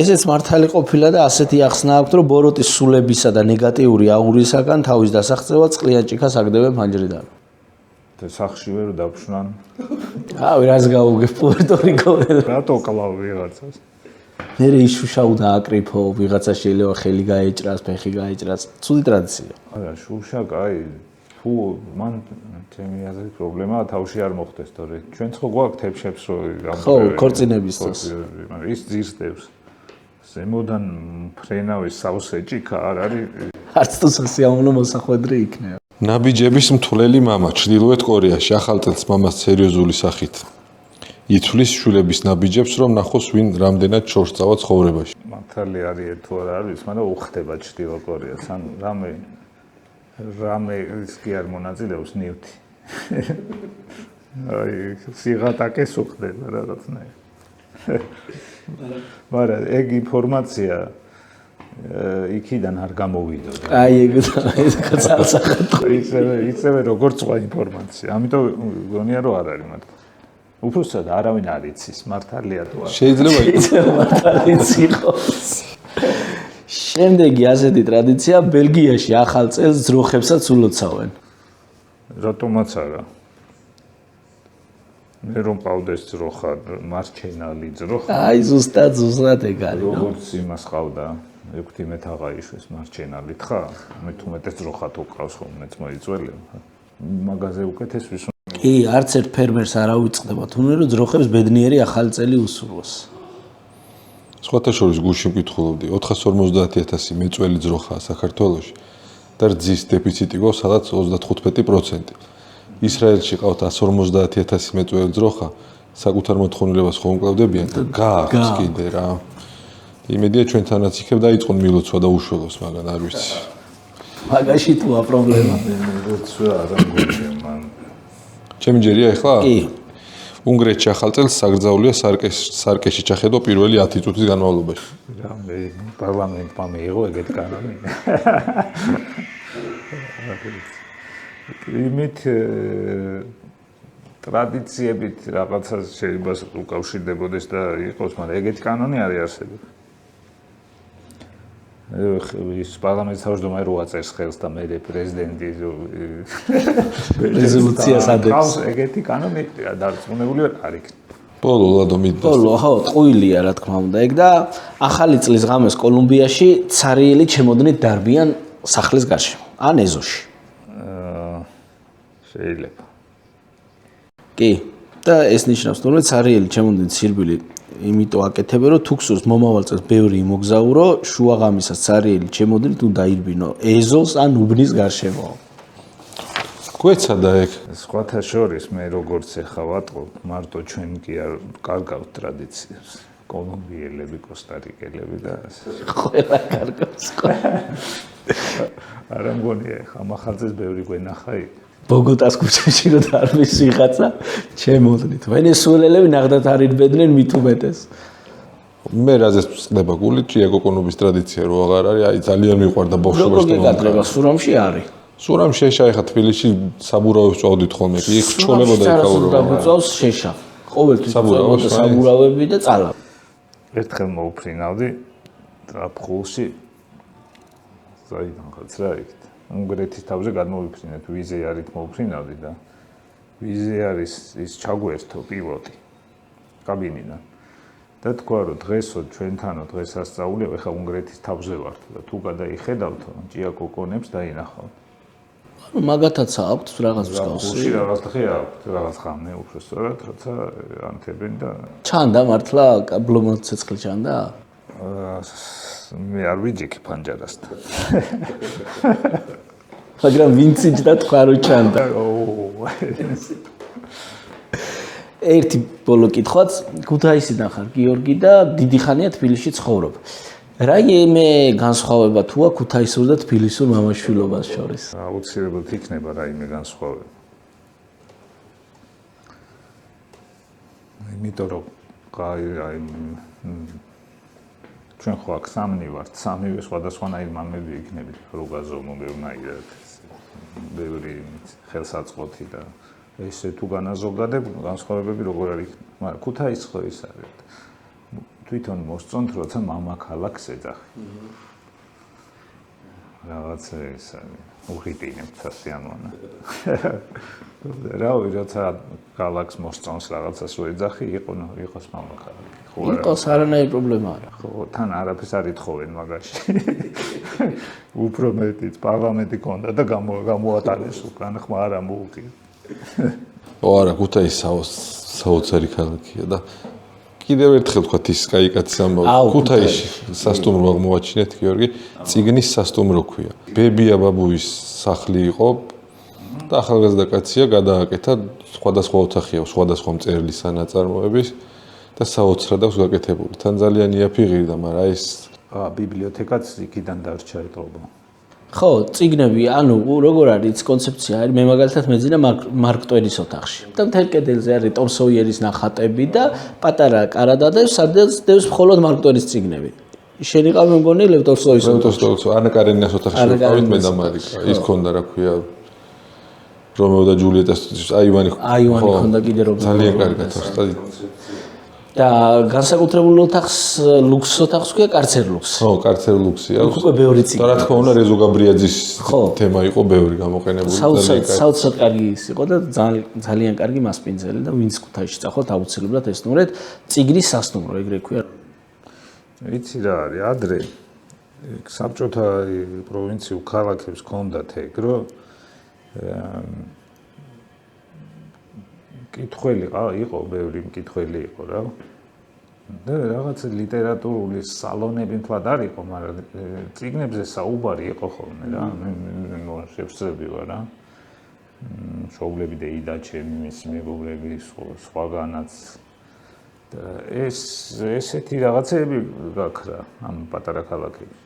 ესეც მართალი ყოფილა და ასეთი ახსნა აქვს, რომ ბოროტის სულებისა და ნეგატიური აურისაგან თავის დასაღწევად წყლიან ჭიქას აგდებენ ფანჯრიდან. და სახშივე რომ დაფშვნან. ავი რას გაუგებ პუერტო-რიკოელ. რატო კლავ ვიღაცას? მე იშუშაუ და აკრიფო, ვიღაცა შეიძლება ხელი გაეჭრას, ფეხი გაეჭრას. ცუდი ტრადიცია. არა, შუშა კაი. თუ მან ჩემი აზრით პრობლემაა თავში არ მოხდეს, თორე ჩვენ ხო გვაქვს თებშებს რო ხო, ქორწინების დროს. მაგრამ ის ძირსდებს. ზემოდან ფრენავის სავსე ჭიქა არ არის. არც თუ სასიამოვნო მოსახვედრი იქნება. ნაბიჯების მთვლელი მამა ჩრდილოეთ კორეაში ახალ წელს მამას სერიოზული სახით ითვლის შვილების ნაბიჯებს, რომ ნახოს ვინ რამდენად შორს წავა ცხოვრებაში. მართალი არის თუ არა არის, მაგრამ უხდება ჩრდილო კორეას, ან რამე ის კი არ მონაწილეობს ნივთი. აი, სიღატაკეს უხდება რაღაცნაირად. მაგრამ ეგ ინფორმაცია იქიდან არ გამოვიდოდა. აი ეს კაცალსახად. ისევე როგორც სხვა ინფორმაცია. ამიტომ გონია რომ არ არის მართლა. უბრალოდ არავინ არ იცის, მართალია თუ არა. შეიძლება მართალიც იყოს. შემდეგი ასეთი ტრადიცია ბელგიაში ახალ წელს ძროხებსაც ულოცავენ. რატომაც არა? მე რომ ყავდეს ძროხა, მარჩენალი ძროხა. აი ზუსტად ეგ არის. როგორც იმას ყავდა 16 აღაიშვეს მარჩენალით ხა? მე 15 ძროხა თუ ყავს ხომ მეც მოიწველება. მაგაზე უკეთეს ვის კი, არც ერთ ფერმერს არ აუწყდება თუნდაც რომ ძროხებს ბედნიერი ახალი წელი უსურვოს. სხვათა შორის გულში მკითხულობდი 450,000 მეწველი ძროხაა საქართველოში და რძის დეფიციტი გვაქვს სადაც 35%. ისრაელში ყავთ 150,000 მეწველი ძროხა, საკუთარ მოთხოვნილებას ხომ უკლავდებიან და გააქვს კიდე რა. იმედია ჩვენთანაც იქებ დაიწყონ მილოცვა და უშველოს, მაგრამ არ ვიცი. მაგაში თუა პრობლემა. მილოცვა არა მგონია მან. ჩემი ჯერია ახლა? კი. უნგრეთში ახალ წელს საგრძაულია სარკეში ჩახედო პირველი 10 წუთის განმავლობაში. რა მე პარლამენტმა მიიღო ეგეთ კანონი. იმით ტრადიციებით რაღაცა შეიძლება უკავშირდებოდეს და იყოს, მაგრამ ეგეთი კანონი არის არსებობს. ის პარლამენტის თავმჯდომარე რო აწეს ხელს და მე პრეზიდენტი რეზოლუციას ადებს. ეგეთი კანონი დარწმუნებული არ არის. ბოლო ლადო მიდდა. ბოლო, ხო, ტყუილია რა თქმა უნდა. ეგ და ახალი წლის ღამეს კოლუმბიაში ცარიელი ჩემოდნით დარბიან სახლის გარშემო, ან ეზოში. შეიძლება. კი. და ეს ნიშნავს, რომ ცარიელი ჩემოდნით სირბილი იმიტომ აკეთებენ, რომ თუ გსურს მომავალ წელს ბევრი იმოგზაურო, შუაღამისას ცარიელი ჩემოდნით უნდა დაირბინო ეზოს ან უბნის გარშემო. გვეცადა ეგ. სხვათა შორის მე როგორც ეხა ვატყობ, მარტო ჩვენ კი არ კარგავთ ტრადიციებს. კოლუმბიელები, კოსტარიკელები და ყველა კარგავს. არა მგონია ეხა მახალწეს ბევრი გვენახა იქ. ბოგოტას ქუჩაში რო დარბის ვიღაცა ჩემოდნით. ვენესუელელები ნახდათ არ ირბედნენ მით უმეტეს. მე რაზეც წდება გული ჭიაკოკონობის ტრადიცია რო აღარ არის, აი ძალიან მიყვარდა ბავშვობაში. როგორ გეკადრება სურამში არის? სურამში შეშა ეხა თბილისში საბურავებს წავდით ხოლმე, კი იქ ჩოლებოდა ეკავრობა. დაბუწავს შეშა. ყოველთვის წავდა საბურავები და წალა. ერთხელ მოუფრინავდი ტრაფხულში. საიდან ხაც რა იქ. უნგრეთის თავზე გადმოვიფრინეთ, ვიზე არით მოუფრინავდი და ვიზე არის ის ჩაგვერთო პილოტი კაბინიდან. და თქვა რომ დღესო ჩვენთანო დღეს ასწავლია, ეხა უნგრეთის თავზე ვართ და თუ გადაიხედავთო, ჭიაკოკონებს დაინახავთ. ანუ მაგათაც აქვთ რაღაც მსგავსი. ხუში რაღაც დღე აქვთ, რაღაც ხამე უფრო სწორად, როცა ანთებენ და ჩანდა მართლა ბლომად ცეცხლი ჩანდა? მე არ ვიჯექი ფანჯარასთან. მაგრამ ვინც იჯდა თქვა რომ ჩანდა. ერთი ბოლო კითხვაც, ქუთაისიდან ხარ გიორგი და დიდი ხანია თბილისში ცხოვრობ. რაიმე განსხვავება თუ აქვს ქუთაისურ და თბილისურ მამაშვილობას შორის? აუცილებლად იქნება რაიმე განსხვავება. იმიტომ რომ აი ჩვენ ხო აქ სამნი ვართ, სამივე სხვადასხვანაირ მამები იქნებით, რო გაზომობევნაირად, ბევრი ხელსაწყოთი და ესე თუ განაზოგადებ, განსხვავებები როგორ არის, მაგრამ ქუთაის ხო ის არის. თვითონ მოსწონთ, როცა მამა ქალაქს ეძახი. რაღაცა ეს არის, უღიტინებთ ასიანონა. რავი, როცა ქალაქს მოსწონს რაღაცას უეძახი, იყოს მამა ქალაქი. იყოს არანაირი პრობლემა არა. ხო, თან არაფერს არ ითხოვენ მაგაში. უფრო მეტიც პარლამენტი ქონდა და გამოატარეს უკან, ხმა არა მოუღია. ო არა, ქუთაისი საოცარი ქალაქია და კიდევ ერთხელ ვთქვათ ის კაიკაცის ამბავი. ქუთაისში სასტუმრო აღმოაჩინეთ გიორგი, წიგნის სასტუმრო ქვია. ბებია ბაბუის სახლი იყო და ახალგაზრდა კაცია გადააკეთა, სხვადასხვა ოთახია, სხვადასხვა მწერლის ნაწარმოების და საოცრად აქვს გაკეთებული. თან ძალიან იაფიღირდა, მაგრამ ეს ბიბლიოთეკაც იქიდან დარჩა ეტყობა. ხო, წიგნები, ანუ როგორ არის კონცეფცია არის, მე მაგალითად მეძინა მარკ ტვენის ოთახში. და მთელ კედელზე არის ტომ სოიერის ნახატები და პატარა კარადადებს, სადაც დევს მხოლოდ მარკ ტვენის წიგნები. შენიყავ მე მგონი ლევ ტოლსტოის ოთახში. ანა კარენინას ოთახში ვიყავით მე და მარიკა. ის ქონდა რა ქვია რომეო და ჯულიეტას აივანი ქონდა კიდე რომ ძალიან კარგად ოსტადი. და განსაკუთრებული ოთახს ლუქს ოთახს ქვია კარცერ ლუქს. ხო, კარცერ ლუქსია. უკვე ბევრი წიგნი. და რა თქმა უნდა რეზო გაბრიაძის თემა იყო ბევრი გამოყენებული. საოცრად კარგი ის იყო და ძალიან კარგი მასპინძელი და ვინც ქუთაისში წახვალთ აუცილებლად ესტუმრეთ წიგნის სასტუმრო ეგრე ქვია. ვიცი რა არის, ადრე საბჭოთა პროვინციულ ქალაქებს ჰქონდათ ეგ, რომ კითხველი იყო, ბევრი მკითხველი იყო რა. და რაღაც ლიტერატურული სალონები მთლად არ იყო, მაგრამ წიგნებზე საუბარი იყო ხოლმე რა. მე შევსწრები ვარ რა. შოულები და იდა ჩემი მისი მეგობრები სხვაგანაც. და ესეთი რაღაცები გაქვს რა, ამ პატარა ქალაქებში.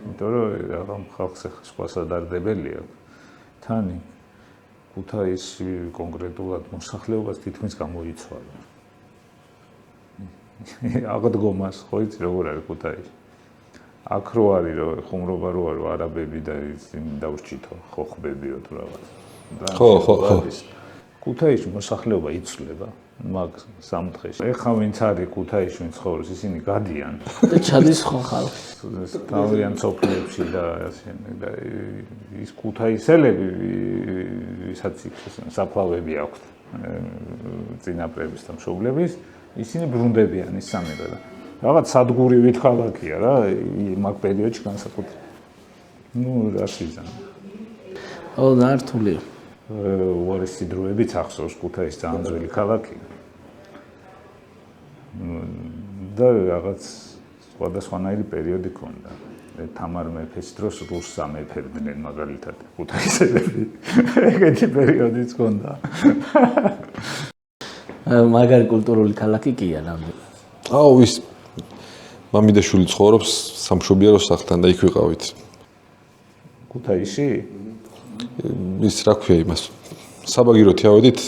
იმიტომ რომ რაღაც ხალხს სხვასადარდებელი აქვს. თანი ქუთაისში კონკრეტულად მოსახლეობას თითქმის გამოიცვალა. აღდგომას ხო იცი როგორ არის ქუთაისში? აქ რო არის რომ ხუმრობა რო არის არაბები და ის დაურჩითო ხოხბებიო თუ რაღაც. ხო. ქუთაისში მოსახლეობა იცვლება მაგ სამთხეში. ეხლა ვინც არის ქუთაისში, ვინც ცხოვრობს, ისინი გადიან და ჩადის ხო ხალხი. თავიანთ სოფლებში და და ის ქუთაისელები, ვისაც საფლავები აქვთ წინაპრების და მშობლების, ისინი ბრუნდებიან ის სამება და რაღაც სადგურივით ქალაქია რა, მაგ პერიოდში განსაკუთრებით. რაც იზამ. ნართულია. უარესი დროებიც ახსოვს ქუთაისი ძალიან ძველი ქალაქია. და რაღაც სხვადასხვანაირი პერიოდი ქონდა. თამარ მეფეს დროს რუსს ამეფებდნენ მაგალითად ქუთაისელები. ეგეთი პერიოდიც ქონდა. მაგარი კულტურული ქალაქი კია ნამდვილად. ის მამიდაშვილი ცხოვრობს სამშობიარო სახლთან და იქ ვიყავით. ქუთაისში? ის რა ქვია იმას საბაგიროთი ავედით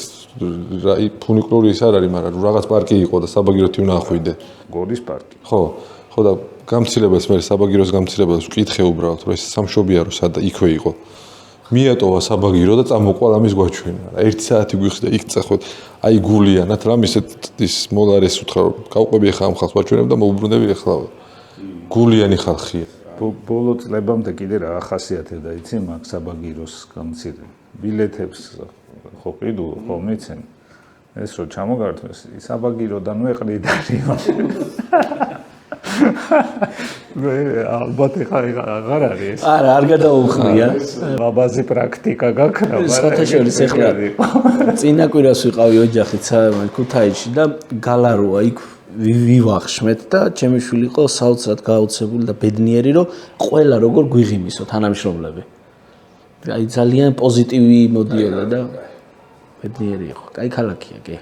ფუნიკულური ის არ არის, მაგრამ რაღაც პარკი იყო და საბაგიროთი ვნახვიდე. გორის პარკი. ხო და გამცირებელს მე საბაგიროს გამცირებელს ვკითხე უბრალოდ, რომ ეს სამშობიარო სადა იქვე იყო. მიატოვა საბაგირო და წამოყვა ამის გვაჩვენა. 1 საათი გვიხსდა იქ წახვეთ. აი გულიანად რამ ის მოლარეს უთხრა რომ გავყვები ახლა ამ ხალხს ვაჩვენებ და მოუბრუნდები ახლა. გულიანი ხალხია. ბოლო წლებამდე კიდე რა ახასიათებდა იცი მაგ საბაგიროს გამცირება. ბილეთებს ხო ყიდულ ხო მიცემ. ეს რო ჩამოგართვეს, საბაგიროდან ვეყრიდარი. ალბათ აღარ არის ეს. არა, არ გადაუხმია. ლაბაზი პრაქტიკა გაქრა, საერთაშორისო ეხლა წინა კვირას ვიყავი ოჯახით ქუთაისში და გალაროა იქ ვივახშმეთ და ჩემი შვილი იყო საოცრად გაოცებული და ბედნიერი რომ ყველა როგორ გვიღიმისო თანამშრომლები. აი ძალიან პოზიტივი მოდიოდა და ბედნიერი იყო. კაი ქალაქია კი.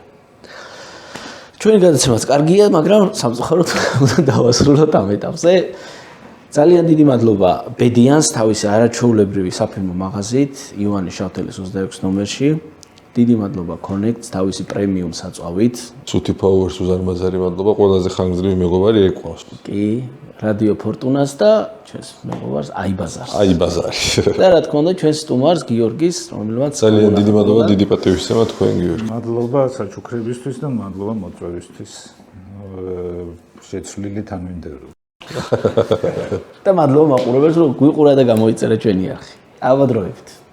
ჩვენი გადაცემაც კარგია, მაგრამ სამწუხაროდ უნდა დავასრულოთ ამ ეტაპზე. ძალიან დიდი მადლობა ბედიანს თავისი არაჩვეულებრივი საფილმო მაღაზიით ივანე შავთელის 26 ნომერში. დიდი მადლობა Connect-ს თავისი პრემიუმ საწვავით. ცუთი Power-ს უზარმაზარი მადლობა, ყველაზე ხანგრძლივი მეგობარი ეკვავს. კი, რადიო ფორტუნას და ჩვენს მეგობარს აიბაზარს. აიბაზარი. და რა თქმა უნდა ჩვენს სტუმარს გიორგის, რომელმაც ძალიან დიდი მადლობა, დიდი პატივისცემა თქვენ გიორგი. მადლობა საჩუქრებისთვის და მადლობა მოწვევისთვის. შეცვლილი თანმიმდევრო. და მადლობა მაყურებელს რომ გვიყურა და გამოიწერა ჩვენი არხი. ავადროებით.